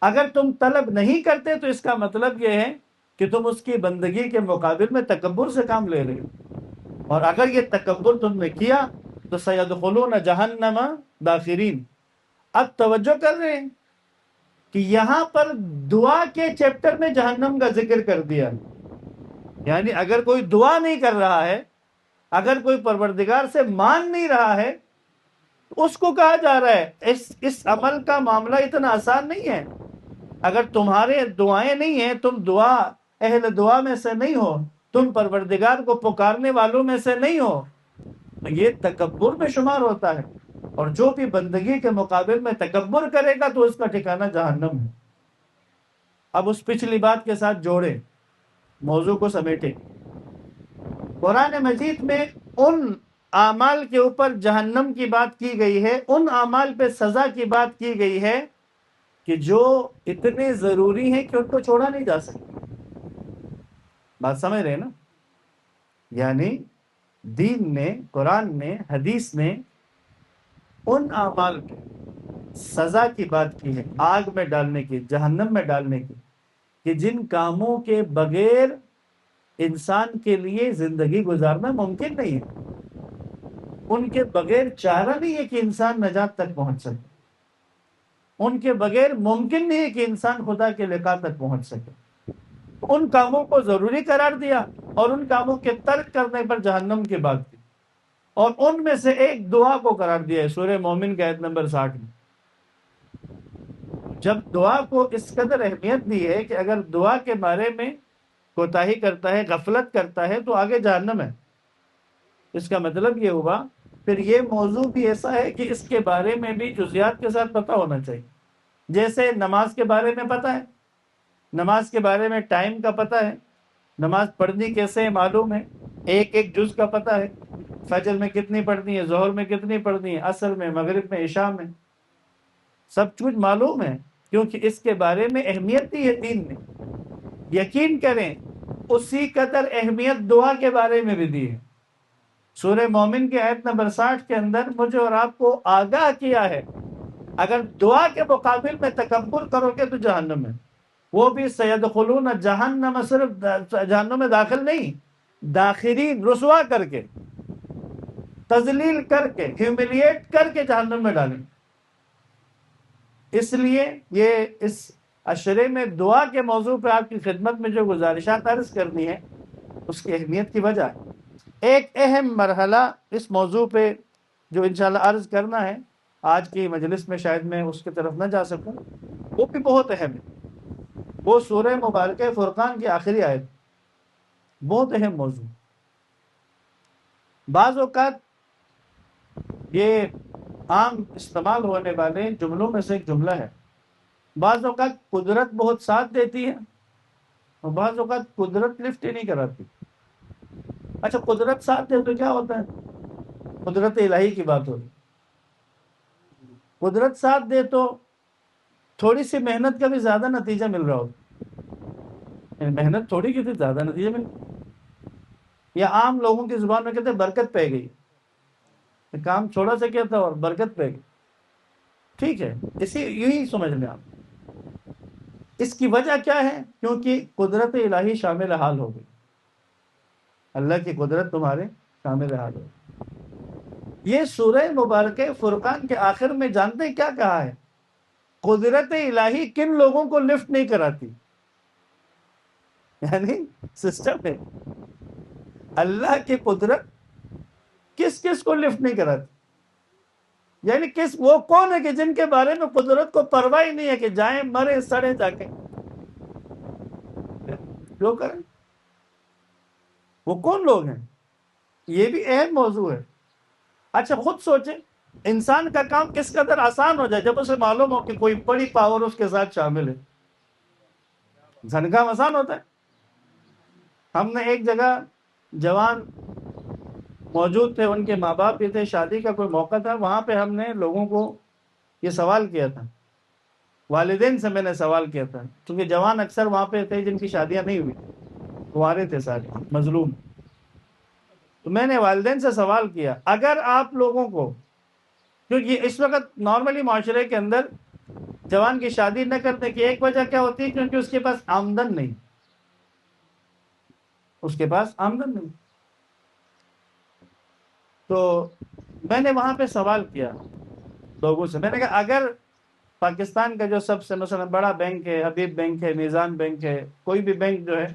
اگر تم طلب نہیں کرتے تو اس کا مطلب یہ ہے کہ تم اس کی بندگی کے مقابل میں تکبر سے کام لے رہے ہو. اور اگر یہ تکبر تم نے کیا تو سیدخلون جہنم داخرین. اب توجہ کر رہے ہیں کہ یہاں پر دعا کے چیپٹر میں جہنم کا ذکر کر دیا. یعنی اگر کوئی دعا نہیں کر رہا ہے، اگر کوئی پروردگار سے مان نہیں رہا ہے، اس کو کہا جا رہا ہے اس عمل کا معاملہ اتنا آسان نہیں ہے. اگر تمہارے دعائیں نہیں ہیں، تم اہل دعا میں سے نہیں ہو، تم پروردگار کو پکارنے والوں میں سے نہیں ہو، تو یہ تکبر میں شمار ہوتا ہے. اور جو بھی بندگی کے مقابل میں تکبر کرے گا تو اس کا ٹھکانہ جہنم ہے. اب اس پچھلی بات کے ساتھ جوڑے، موضوع کو سمیٹے. قرآن مجید میں ان اعمال کے اوپر جہنم کی بات کی گئی ہے، ان اعمال پہ سزا کی بات کی گئی ہے کہ جو اتنے ضروری ہیں کہ ان کو چھوڑا نہیں جا سکتا. بات سمجھ رہے ہیں نا؟ یعنی دین نے، قرآن نے، حدیث نے ان اعمال پہ سزا کی بات کی ہے، آگ میں ڈالنے کی، جہنم میں ڈالنے کی، کہ جن کاموں کے بغیر انسان کے لیے زندگی گزارنا ممکن نہیں ہے. ان کے بغیر چارہ نہیں ہے کہ انسان نجات تک پہنچ سکے. ان کے بغیر ممکن نہیں ہے کہ انسان خدا کے لقاء تک پہنچ سکے. ان کاموں کو ضروری قرار دیا اور ان کاموں کے ترک کرنے پر جہنم کی بات کی. اور ان میں سے ایک دعا کو قرار دیا ہے سورہ مومن کی آیت نمبر 60 میں. جب دعا کو اس قدر اہمیت دی ہے کہ اگر دعا کے بارے میں کوتاہی کرتا ہے، غفلت کرتا ہے تو آگے جہنم ہے. اس کا مطلب یہ ہوا پھر یہ موضوع بھی ایسا ہے کہ اس کے بارے میں بھی جزیات کے ساتھ پتہ ہونا چاہیے. جیسے نماز کے بارے میں پتہ ہے، نماز کے بارے میں ٹائم کا پتہ ہے، نماز پڑھنی کیسے معلوم ہے، ایک ایک جز کا پتہ ہے، فجر میں کتنی پڑھنی ہے، ظہر میں کتنی پڑھنی ہے، عصر میں، مغرب میں، عشاء میں، سب کچھ معلوم ہے، کیونکہ اس کے بارے میں اہمیت دی ہے دین نے۔ یقین کریں اسی قدر اہمیت دعا کے بارے میں بھی دی ہے۔ سورہ مومن کی آیت نمبر 60 کے اندر مجھے اور آپ کو آگاہ کیا ہے، اگر دعا کے مقابل میں تکبر کرو گے تو جہنم میں، وہ بھی سیدخلون جہنم، صرف جہنم میں داخل نہیں، داخلین، رسوا کر کے، تذلیل کر کے، ہیوملیٹ کر کے جہنم میں ڈالیں۔ اس لیے یہ اس عشرے میں دعا کے موضوع پہ آپ کی خدمت میں جو گزارشات عرض کرنی ہے اس کی اہمیت کی وجہ ہے۔ ایک اہم مرحلہ اس موضوع پہ جو انشاءاللہ عرض کرنا ہے، آج کی مجلس میں شاید میں اس کی طرف نہ جا سکوں، وہ بھی بہت اہم ہے، وہ سورہ مبارکہ فرقان کی آخری آیت، بہت اہم موضوع۔ بعض اوقات یہ عام استعمال ہونے والے جملوں میں سے ایک جملہ ہے، بعض اوقات قدرت بہت ساتھ دیتی ہے اور بعض اوقات قدرت لفٹ ہی نہیں کراتی۔ اچھا قدرت ساتھ دے تو کیا ہوتا ہے؟ قدرت الہی کی بات ہوگی۔ قدرت ساتھ دے تو تھوڑی سی محنت کا بھی زیادہ نتیجہ مل رہا ہوگا، محنت تھوڑی کی تھی زیادہ نتیجہ مل، یا عام لوگوں کی زبان میں کہتے ہیں برکت پہ گئی، کام چھوڑا سے کیا تھا اور برکت پہ گئی۔ ٹھیک ہے، اسی یہی سمجھ لیں آپ۔ اس کی وجہ کیا ہے؟ کیونکہ قدرت الہی شامل حال ہو گئی، اللہ کی قدرت تمہارے شامل حال ہو گئی۔ یہ سورہ مبارکہ فرقان کے آخر میں جانتے کیا کہا ہے؟ قدرت الہی کن لوگوں کو لفٹ نہیں کراتی، یعنی سسٹم ہے، اللہ کی قدرت کس کس کو لفٹ نہیں کراتی، یعنی وہ کون ہے کہ جن کے بارے میں قدرت کو پرواہ ہی نہیں ہے کہ جائیں مرے سڑے جا کے، جو کریں، وہ کون لوگ ہیں؟ یہ بھی اہم موضوع ہے۔ اچھا خود سوچیں، انسان کا کام کس قدر آسان ہو جائے جب اسے معلوم ہو کہ کوئی بڑی پاور اس کے ساتھ شامل ہے۔ انسان کا کام آسان ہوتا ہے۔ ہم نے ایک جگہ جوان موجود تھے، ان کے ماں باپ بھی تھے، شادی کا کوئی موقع تھا، وہاں پہ ہم نے لوگوں کو یہ سوال کیا تھا، والدین سے میں نے سوال کیا تھا، کیونکہ جوان اکثر وہاں پہ تھے جن کی شادیاں نہیں ہوئی، کنوارے تھے سارے مظلوم، تو میں نے والدین سے سوال کیا، اگر آپ لوگوں کو، کیونکہ اس وقت نارملی معاشرے کے اندر جوان کی شادی نہ کرنے کی ایک وجہ کیا ہوتی ہے؟ کیونکہ اس کے پاس آمدن نہیں، اس کے پاس آمدن نہیں۔ تو میں نے وہاں پہ سوال کیا لوگوں سے، میں نے کہا اگر پاکستان کا جو سب سے مثلا بڑا بینک ہے، حبیب بینک ہے، میزان بینک ہے، کوئی بھی بینک جو ہے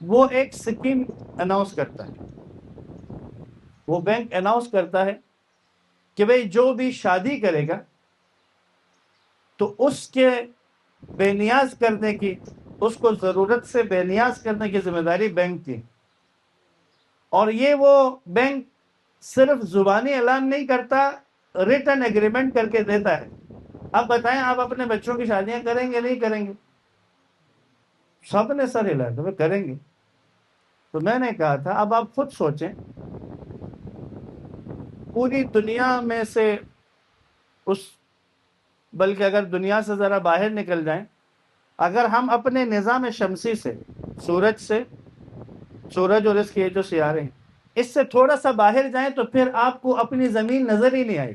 وہ ایک سکیم اناؤنس کرتا ہے، وہ بینک اناؤنس کرتا ہے کہ بھئی جو بھی شادی کرے گا تو اس کے بے نیاز کرنے کی، اس کو ضرورت سے بے نیاز کرنے کی ذمہ داری بینک کی، اور یہ وہ بینک صرف زبانی اعلان نہیں کرتا، ریٹن ایگریمنٹ کر کے دیتا ہے۔ اب بتائیں آپ اپنے بچوں کی شادیاں کریں گے نہیں کریں گے؟ سب نے سر ہلایا تو کریں گے۔ تو میں نے کہا تھا اب آپ خود سوچیں، پوری دنیا میں سے بلکہ اگر دنیا سے ذرا باہر نکل جائیں، اگر ہم اپنے نظام شمسی سے، سورج اور اس کے جو سیارے ہیں، اس سے تھوڑا سا باہر جائیں تو پھر آپ کو اپنی زمین نظر ہی نہیں آئے۔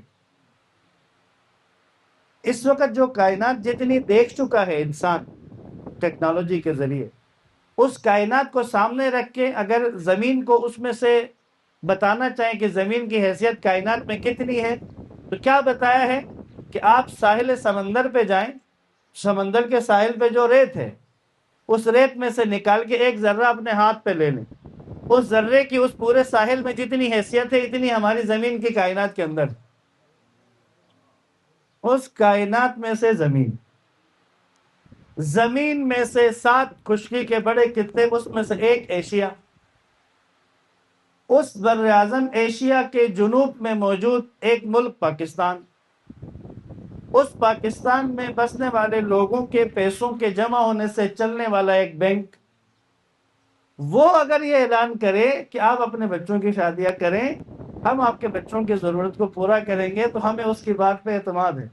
اس وقت جو کائنات جتنی دیکھ چکا ہے انسان ٹیکنالوجی کے ذریعے، اس کائنات کو سامنے رکھ کے اگر زمین کو اس میں سے بتانا چاہیں کہ زمین کی حیثیت کائنات میں کتنی ہے، تو کیا بتایا ہے کہ آپ ساحل سمندر پہ جائیں، سمندر کے ساحل پہ جو ریت ہے، اس ریت میں سے نکال کے ایک ذرہ اپنے ہاتھ پہ لے لیں، اس ذرے کی اس پورے ساحل میں جتنی حیثیت ہے اتنی ہماری زمین کی کائنات کے اندر، اس کائنات میں سے زمین میں سے 7 خشکی کے بڑے خطے، اس میں سے ایک ایشیا، اس بر اعظم ایشیا کے جنوب میں موجود ایک ملک پاکستان، اس پاکستان میں بسنے والے لوگوں کے پیسوں کے جمع ہونے سے چلنے والا ایک بینک، وہ اگر یہ اعلان کرے کہ آپ اپنے بچوں کی شادیاں کریں، ہم آپ کے بچوں کی ضرورت کو پورا کریں گے، تو ہمیں اس کی بات پہ اعتماد ہے۔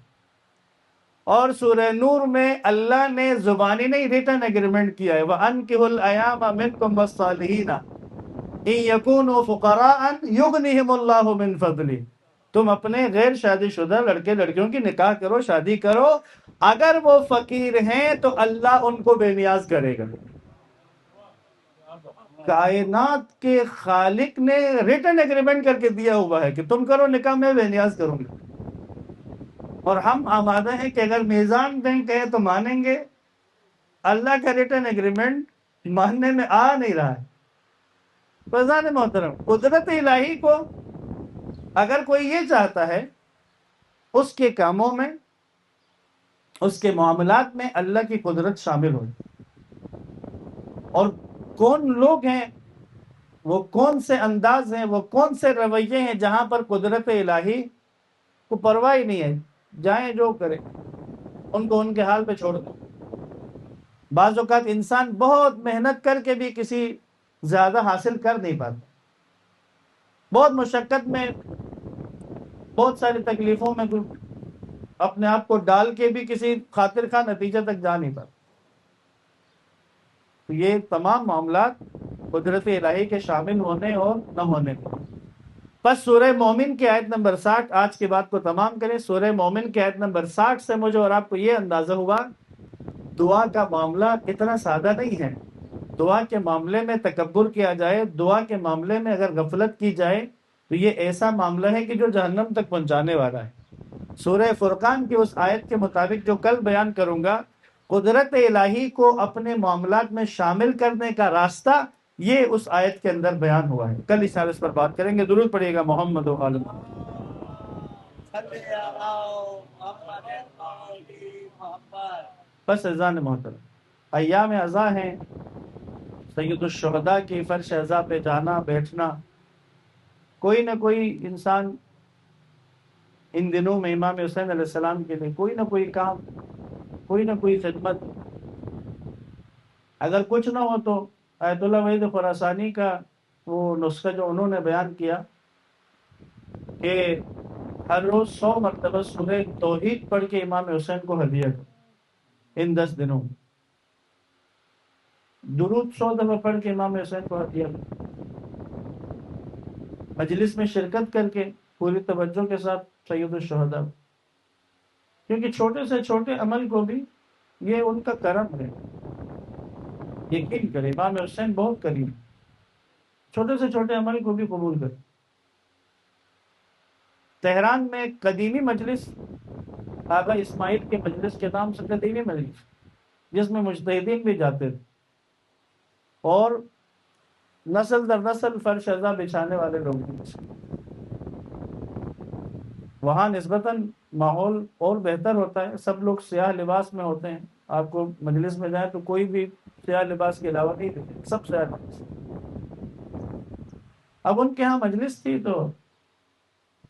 اور سورہ نور میں اللہ نے زبانی نہیں، ریٹن ایگریمنٹ کیا ہے، وَأَنكِحُوا الْأَيَامَ مِنكُمْ وَالصَّالِحِينَ إِن يَكُونُوا فُقَرَاءً يُغْنِهِمُ اللَّهُ مِن فَضْلِهِ۔ تم اپنے غیر شادی شدہ لڑکے لڑکیوں کی نکاح کرو، شادی کرو، اگر وہ فقیر ہیں تو اللہ ان کو بے نیاز کرے گا۔ کائنات کے خالق نے ریٹن ایگریمنٹ کر کے دیا ہوا ہے کہ تم کرو نکاح، میں بے نیاز کروں گا۔ اور ہم آمادہ ہیں کہ اگر میزان دیں کہے تو مانیں گے۔ اللہ کا ریٹن ایگریمنٹ ماننے میں آ نہیں رہا ہے۔ فضان محترم، قدرت الہی کو اگر کوئی یہ چاہتا ہے اس کے کاموں میں، اس کے معاملات میں اللہ کی قدرت شامل ہو، اور کون لوگ ہیں، وہ کون سے انداز ہیں، وہ کون سے رویے ہیں جہاں پر قدرت الہی کو پرواہ ہی نہیں ہے، جائیں جو کریں، ان کو ان کے حال پہ چھوڑ دیں۔ بعض اوقات انسان بہت محنت کر کے بھی کسی زیادہ حاصل کر نہیں پاتا، بہت مشقت میں، بہت ساری تکلیفوں میں اپنے آپ کو ڈال کے بھی کسی خاطر خواہ نتیجے تک جا نہیں پاتا۔ تو یہ تمام معاملات قدرت الہی کے شامل ہونے اور نہ ہونے میں۔ پس سورہ مومن کی آیت نمبر 60، آج کی بات کو تمام کریں، سورہ مومن کی آیت نمبر 60 سے مجھے اور آپ کو یہ اندازہ ہوا، دعا کا معاملہ اتنا سادہ نہیں ہے۔ دعا کے معاملے میں تکبر کیا جائے، دعا کے معاملے میں اگر غفلت کی جائے تو یہ ایسا معاملہ ہے کہ جو جہنم تک پہنچانے والا ہے۔ سورہ فرقان کی اس آیت کے مطابق جو کل بیان کروں گا، قدرت الہی کو اپنے معاملات میں شامل کرنے کا راستہ یہ اس آیت کے اندر بیان ہوا ہے۔ کل اس پر بات کریں گے۔ درود پڑھیے گا محمد و آل محمد۔ بس اذان محترم، ایام عزا ہیں، سید الشہداء کی فرش عزا پہ جانا بیٹھنا، کوئی نہ کوئی انسان ان دنوں میں امام حسین علیہ السلام کے لیے کوئی نہ کوئی کام، کوئی نہ کوئی خدمت، اگر کچھ نہ ہو تو آیت اللہ وحید خراسانی کا وہ نسخہ جو انہوں نے بیان کیا کہ ہر روز 100 مرتبہ سورہ توحید پڑھ کے امام حسین کو ہدیہ دو ان 10 دنوں میں، درود 100 دفعہ پڑھ کے امام حسین کو ہدیہ دو، مجلس میں شرکت کر کے پوری توجہ کے ساتھ سید الشہداء، کیونکہ چھوٹے سے چھوٹے عمل کو بھی یہ ان کا کرم ہے۔ یقین کریں امام حسین بہت کریم، چھوٹے سے چھوٹے عمل کو بھی قبول کریں۔ تہران میں ایک قدیمی مجلس، آقا اسماعیل کے مجلس کے نام سے قدیمی مجلس، جس میں مجتہدین بھی جاتے تھے اور نسل در نسل فرش عزا بچھانے والے لوگ بھی۔ وہاں نسبتاً ماحول اور بہتر ہوتا ہے، سب لوگ سیاہ لباس میں ہوتے ہیں، آپ کو مجلس میں جائیں تو کوئی بھی سیاہ لباس کے علاوہ نہیں دکھے، سب سیاہ لباس۔ اب ان کے ہاں مجلس تھی، تو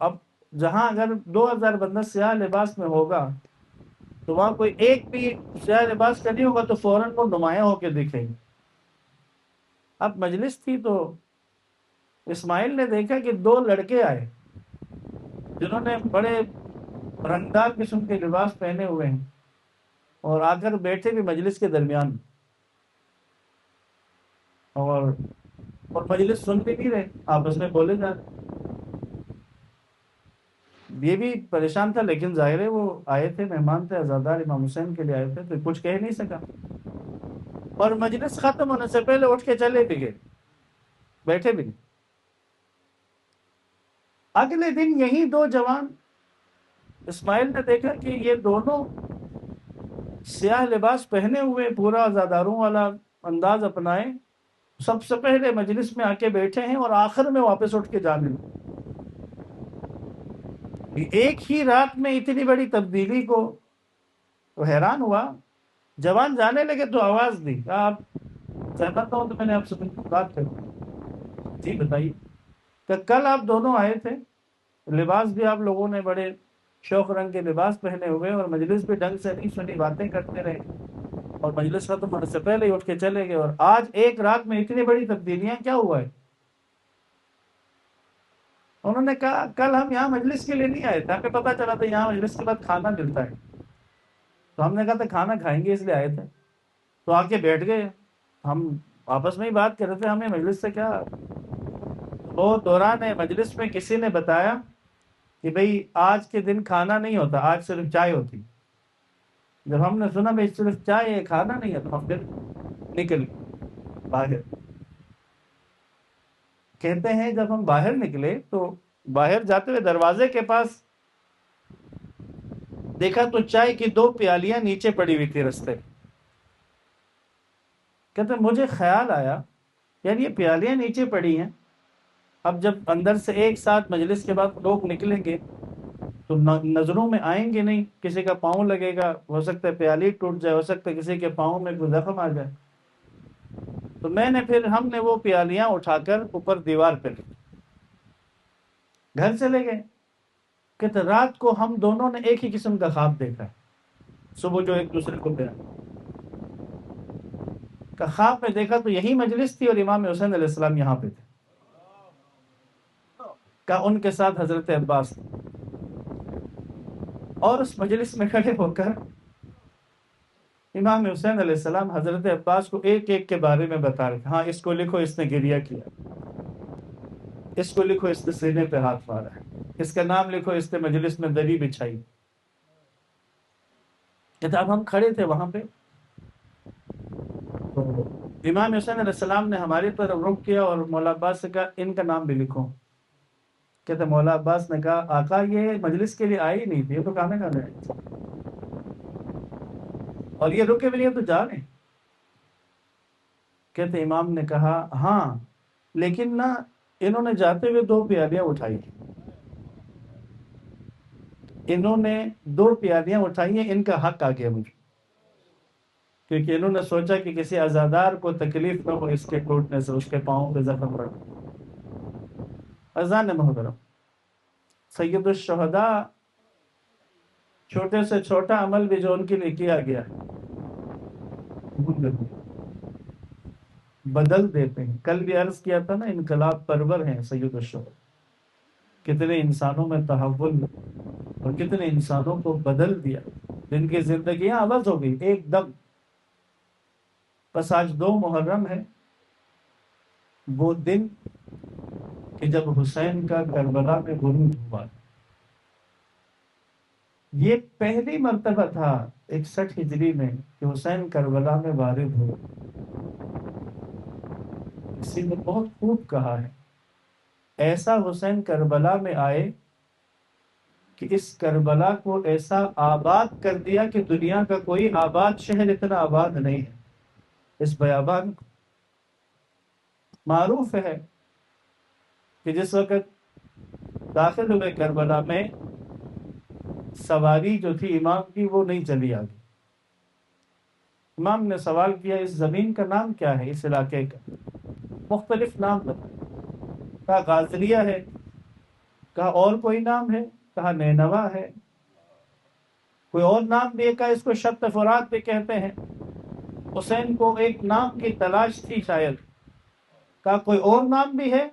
اب جہاں اگر 2000 بندہ سیاہ لباس میں ہوگا تو وہاں کوئی ایک بھی سیاہ لباس کا نہیں ہوگا تو فوراً وہ نمایاں ہو کے دکھیں گے۔ اب مجلس تھی تو اسماعیل نے دیکھا کہ 2 لڑکے آئے جنہوں نے بڑے رنگدار قسم کے لباس پہنے ہوئے ہیں اور آ کر بیٹھے بھی مجلس کے درمیان، اور مجلس سن بھی نہیں رہے، آپس میں بولے جا رہے۔ یہ بھی پریشان تھا، لیکن ظاہر ہے وہ آئے تھے، مہمان تھے، عزادار امام حسین کے لیے آئے تھے، تو کچھ کہہ نہیں سکا، اور مجلس ختم ہونے سے پہلے اٹھ کے چلے بھی گئے، بیٹھے بھی نہیں۔ اگلے دن یہی 2 جوان، اسماعیل نے دیکھا کہ یہ دونوں سیاہ لباس پہنے ہوئے، پورا عزاداروں والا انداز اپنائے، سب سے پہلے مجلس میں آ کے بیٹھے ہیں اور آخر میں واپس اٹھ کے جانے لگے۔ ایک ہی رات میں اتنی بڑی تبدیلی کو تو حیران ہوا۔ جوان جانے لگے تو آواز دی، کہا آپ سہمت ہو تو میں نے آپ سے بات کروں۔ جی بتائیے۔ کہ کل آپ دونوں آئے تھے، لباس بھی آپ لوگوں نے بڑے شوق رنگ کے لباس پہنے ہوئے اور مجلس بھی ڈھنگ سے نہیں سنی، باتیں کرتے رہے، اور مجلس ختم ہونے سے پہلے ہی اٹھ کے چلے گئے. اور آج ایک رات میں اتنی بڑی تبدیلیاں کیا ہوا ہے؟ انہوں نے کہا کل ہم یہاں مجلس کے لیے نہیں آئے تھے، ہمیں پتہ چلا تھا یہاں مجلس کے بعد کھانا ملتا ہے، تو ہم نے کہا تھا کھانا کھائیں گے اس لیے آئے تھے. تو آ کے بیٹھ گئے. ہم آپس میں ہی بات کر رہے تھے ہمیں مجلس سے کیا. وہ دوران مجلس میں کسی نے بتایا کہ بھئی آج کے دن کھانا نہیں ہوتا، آج صرف چائے ہوتی. جب ہم نے سنا بھئی صرف چائے ہے، کھانا نہیں ہے، تو ہم پھر نکل باہر. کہتے ہیں جب ہم باہر نکلے تو باہر جاتے ہوئے دروازے کے پاس دیکھا تو چائے کی 2 پیالیاں نیچے پڑی ہوئی تھی رستے. کہتے ہیں مجھے خیال آیا یار یہ پیالیاں نیچے پڑی ہیں، اب جب اندر سے ایک ساتھ مجلس کے بعد لوگ نکلیں گے تو نظروں میں آئیں گے نہیں، کسی کا پاؤں لگے گا، ہو سکتا ہے پیالی ٹوٹ جائے، ہو سکتا ہے کسی کے پاؤں میں کوئی زخم آ جائے. تو ہم نے وہ پیالیاں اٹھا کر اوپر دیوار پہ گھر چلے گئے. کہتے رات کو ہم دونوں نے ایک ہی قسم کا خواب دیکھا ہے. صبح جو ایک دوسرے کو بیان کا خواب میں دیکھا تو یہی مجلس تھی اور امام حسین علیہ السلام یہاں پہ تھے. کہ ان کے ساتھ حضرت عباس تھے. اور اس مجلس میں کھڑے ہو کر امام حسین علیہ السلام حضرت عباس کو ایک ایک کے بارے میں بتا رہے تھے. ہاں اس کو لکھو اس نے گریہ کیا، اس کو لکھو اس نے سینے پہ ہاتھ مارا ہے، اس کا نام لکھو اس نے مجلس میں دری بچھائی. کہتے اب ہم کھڑے تھے وہاں پہ تو امام حسین علیہ السلام نے ہماری طرف رخ کیا اور مولا عباس سے کہا ان کا نام بھی لکھو. کہتے مولا عباس نے کہا آقا یہ مجلس کے لیے آئی نہیں تھی، یہ تو کھانے کھانے آئی تھی اور یہ رکے بھی نہیں تو جا رہے. کہتے امام نے کہا ہاں لیکن نا انہوں نے جاتے ہوئے 2 پیالیاں اٹھائی، انہوں نے 2 پیالیاں اٹھائی ہیں، ان کا حق آ گیا مجھے، کیونکہ انہوں نے سوچا کہ کسی عزادار کو تکلیف نہ ہو اس کے ٹوٹنے سے، اس کے پاؤں پہ زخم پڑ. اذان محترم، سید الشہداء چھوٹے سے چھوٹا عمل بھی جو ان کے لیے کیا گیا بدل دیتے ہیں. کل بھی عرض کیا تھا نا انقلاب پرور ہیں سید الشہداء. کتنے انسانوں میں تحول اور کتنے انسانوں کو بدل دیا، جن کی زندگیاں عوض ہو گئی ایک دم. بس آج 2 محرم ہے، وہ دن کہ جب حسین کا کربلا میں غروب ہوا. یہ پہلی مرتبہ تھا 61 ہجری میں کہ حسین کربلا میں وارد ہو. کسی نے بہت خوب کہا ہے ایسا حسین کربلا میں آئے کہ اس کربلا کو ایسا آباد کر دیا کہ دنیا کا کوئی آباد شہر اتنا آباد نہیں ہے. اس بیابان معروف ہے کہ جس وقت داخل ہوئے کربلا میں سواری جو تھی امام کی وہ نہیں چلی آگئی. امام نے سوال کیا اس زمین کا نام کیا ہے، اس علاقے کا؟ مختلف نام بتائے. کہا غازریہ ہے، کہا اور کوئی نام ہے، کہا نینوا ہے، کوئی اور نام بھی ہے، کہا اس کو شط فرات بھی کہتے ہیں. حسین کو ایک نام کی تلاش تھی شاید، کہا کوئی اور نام بھی ہے،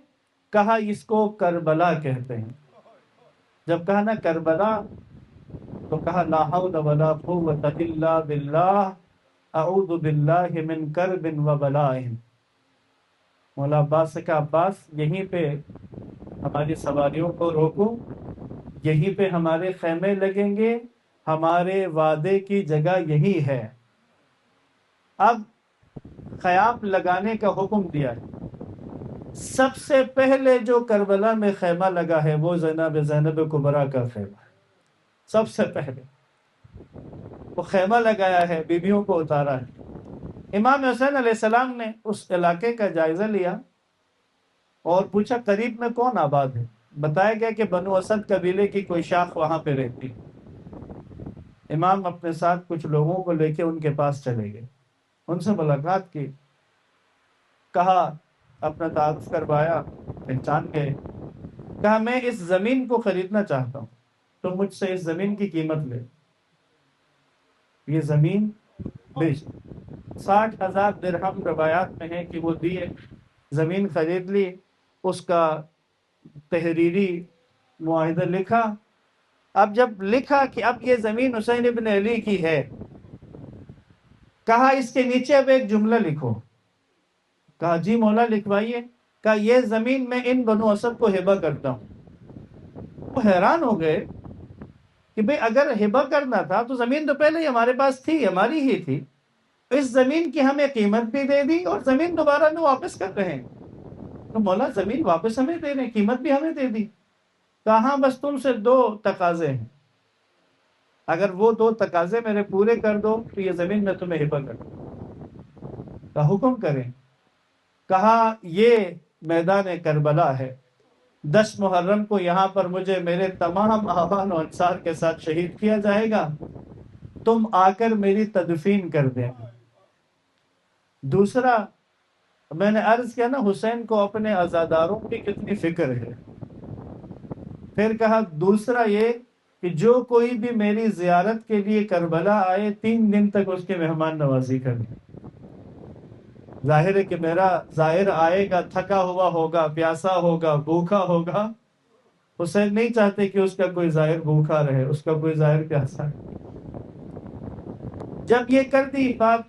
کہا اس کو کربلا کہتے ہیں. جب کہا نا کربلا تو کہا لا حول ولا قوت الا باللہ اعوذ باللہ من کرب و بلاء. مولا عباس سے کہا عباس یہیں پہ ہماری سواریوں کو روکو، یہیں پہ ہمارے خیمے لگیں گے، ہمارے وعدے کی جگہ یہی ہے. اب خیام لگانے کا حکم دیا ہے. سب سے پہلے جو کربلا میں خیمہ لگا ہے وہ زینب کبریٰ کا خیمہ ہے. سب سے پہلے وہ خیمہ لگایا ہے، بیویوں کو اتارا ہے. امام حسین علیہ السلام نے اس علاقے کا جائزہ لیا اور پوچھا قریب میں کون آباد ہے. بتایا گیا کہ بنو اسد قبیلے کی کوئی شاخ وہاں پہ رہتی. امام اپنے ساتھ کچھ لوگوں کو لے کے ان کے پاس چلے گئے، ان سے ملاقات کی، کہا اپنا تعارف کروایا، پہچان گئے. کہا میں اس زمین کو خریدنا چاہتا ہوں، تو مجھ سے اس زمین کی قیمت لے. یہ زمین بیش 60,000 درہم روایات میں ہے کہ وہ دیے، زمین خرید لی، اس کا تحریری معاہدہ لکھا۔ اب جب لکھا کہ اب یہ زمین حسین ابن علی کی ہے، کہا اس کے نیچے اب ایک جملہ لکھو۔ کہا جی مولا لکھوائیے۔ کہا یہ زمین میں ان بنو اسد کو ہبہ کرتا ہوں۔ وہ حیران ہو گئے کہ بھئی اگر ہبہ کرنا تھا تو زمین تو پہلے ہی ہمارے پاس تھی، ہماری ہی تھی، اس زمین کی ہمیں قیمت بھی دے دی اور زمین دوبارہ میں واپس کر رہے ہیں۔ تو مولا زمین واپس ہمیں دے رہے ہیں، قیمت بھی ہمیں دے دی۔ کہاں بس تم سے 2 تقاضے ہیں، اگر وہ 2 تقاضے میرے پورے کر دو تو یہ زمین میں تمہیں ہبہ کر دوں۔ کا حکم کریں۔ کہا یہ میدان کربلا ہے، 10 محرم کو یہاں پر مجھے میرے تمام آبان و انصار کے ساتھ شہید کیا جائے گا، تم آ کر میری تدفین کر دیں۔ دوسرا، میں نے عرض کیا نا حسین کو اپنے عزاداروں کی کتنی فکر ہے۔ پھر کہا دوسرا یہ کہ جو کوئی بھی میری زیارت کے لیے کربلا آئے 3 دن تک اس کے مہمان نوازی کریں۔ ظاہر ہے کہ میرا زائر آئے گا، تھکا ہوا ہوگا، پیاسا ہوگا، بھوکا ہوگا، حسین نہیں چاہتے کہ اس کا کوئی زائر بھوکا رہے، اس کا کوئی زائر پیاسا رہے۔ جب یہ کر دی بات،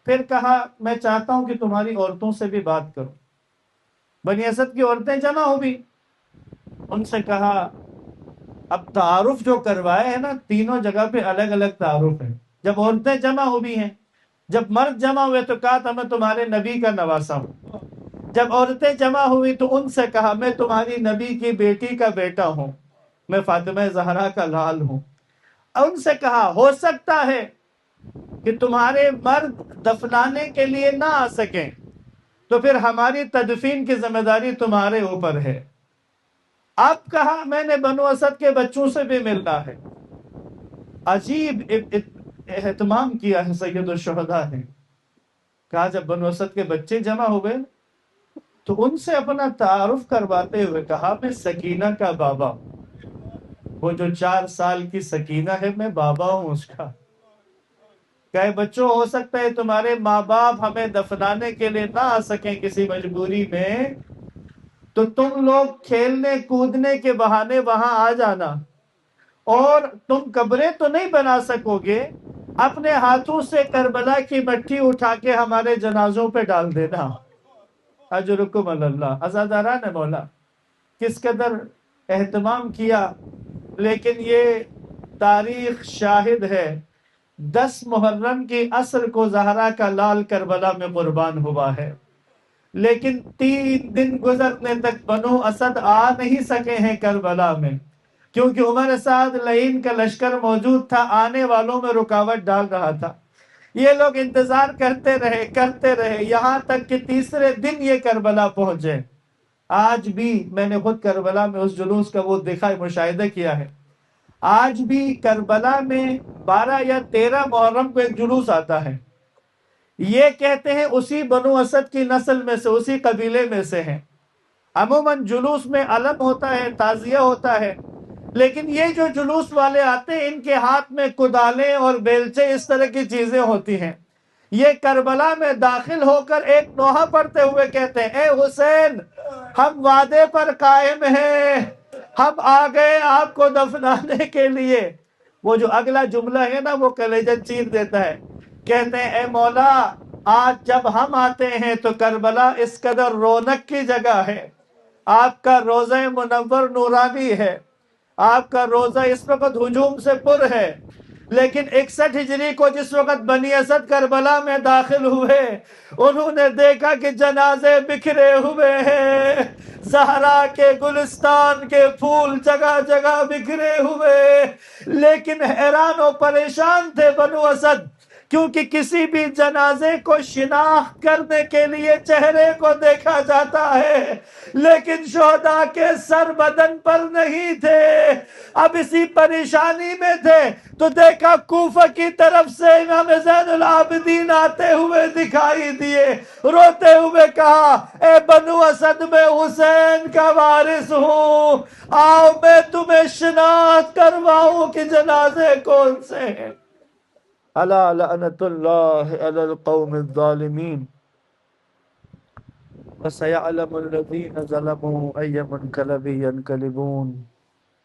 پھر کہا میں چاہتا ہوں کہ تمہاری عورتوں سے بھی بات کرو۔ بنی اسد کی عورتیں جمع ہو بھی، ان سے کہا اب تعارف جو کروائے ہیں نا، تینوں جگہ پہ الگ الگ تعارف ہے۔ جب عورتیں جمع ہو بھی ہیں، جب مرد جمع ہوئے تو کہا تھا میں تمہارے نبی کا نواسا ہوں۔ جب عورتیں جمع ہوئی تو ان سے کہا میں تمہاری نبی کی بیٹی کا بیٹا ہوں، میں فاطمہ زہرا کا لال ہوں۔ ان سے کہا ہو سکتا ہے کہ تمہارے مرد دفنانے کے لیے نہ آ سکیں، تو پھر ہماری تدفین کی ذمہ داری تمہارے اوپر ہے۔ اب کہا میں نے بنو اسد کے بچوں سے بھی ملنا ہے۔ عجیب اہتمام کیا ہے سید الشہداء نے۔ کہا جب بنو اسد کے بچے جمع ہو گئے تو ان سے اپنا تعارف کرواتے ہوئے کہا میں سکینہ کا بابا ہوں، وہ جو 4 سال کی سکینہ ہے میں بابا ہوں اس کا۔ کہ بچوں ہو سکتا ہے تمہارے ماں باپ ہمیں دفنانے کے لیے نہ آ سکیں کسی مجبوری میں، تو تم لوگ کھیلنے کودنے کے بہانے وہاں آ جانا، اور تم قبریں تو نہیں بنا سکو گے، اپنے ہاتھوں سے کربلا کی مٹی اٹھا کے ہمارے جنازوں پہ ڈال دینا۔ اجرکم اللہ۔ عزاداران مولا کس قدر اہتمام کیا، لیکن یہ تاریخ شاہد ہے 10 محرم کی عصر کو زہرا کا لال کربلا میں قربان ہوا ہے، لیکن 3 دن گزرنے تک بنو اسد آ نہیں سکے ہیں کربلا میں، کیونکہ عمر سعد لعین کا لشکر موجود تھا، آنے والوں میں رکاوٹ ڈال رہا تھا۔ یہ لوگ انتظار کرتے رہے یہاں تک کہ تیسرے دن یہ کربلا پہنچے۔ آج بھی میں نے خود کربلا میں اس جلوس کا وہ مشاہدہ کیا ہے۔ آج بھی کربلا میں 12 یا 13 محرم کو ایک جلوس آتا ہے، یہ کہتے ہیں اسی بنو اسد کی نسل میں سے، اسی قبیلے میں سے ہیں۔ عموماً جلوس میں علم ہوتا ہے، تعزیہ ہوتا ہے، لیکن یہ جو جلوس والے آتے ہیں ان کے ہاتھ میں کدالیں اور بیلچے اس طرح کی چیزیں ہوتی ہیں۔ یہ کربلا میں داخل ہو کر ایک نوحہ پڑھتے ہوئے کہتے ہیں اے حسین ہم وعدے پر قائم ہیں، ہم آ گئے آپ کو دفنانے کے لیے۔ وہ جو اگلا جملہ ہے نا وہ کلیجہ چیر دیتا ہے، کہتے ہیں اے مولا آج جب ہم آتے ہیں تو کربلا اس قدر رونق کی جگہ ہے، آپ کا روضہ منور نورانی ہے، آپ کا روضہ اس وقت ہجوم سے پر ہے، لیکن 61 ہجری کو جس وقت بنی اسد کربلا میں داخل ہوئے انہوں نے دیکھا کہ جنازے بکھرے ہوئے ہیں، زہرا کے گلستان کے پھول جگہ جگہ بکھرے ہوئے، لیکن حیران و پریشان تھے بنو اسد، کیونکہ کسی بھی جنازے کو شناخت کرنے کے لیے چہرے کو دیکھا جاتا ہے، لیکن شہداء کے سر بدن پر نہیں تھے۔ اب اسی پریشانی میں تھے تو دیکھا کوفہ کی طرف سے امام زین العابدین آتے ہوئے دکھائی دیے، روتے ہوئے کہا اے بنو اسد میں حسین کا وارث ہوں، آؤ میں تمہیں شناخت کرواؤں کہ جنازے کون سے ہیں۔ الا لعنت اللہ علی القوم الظالمین وسيعلم الذين ظلموا أي منقلب ينقلبون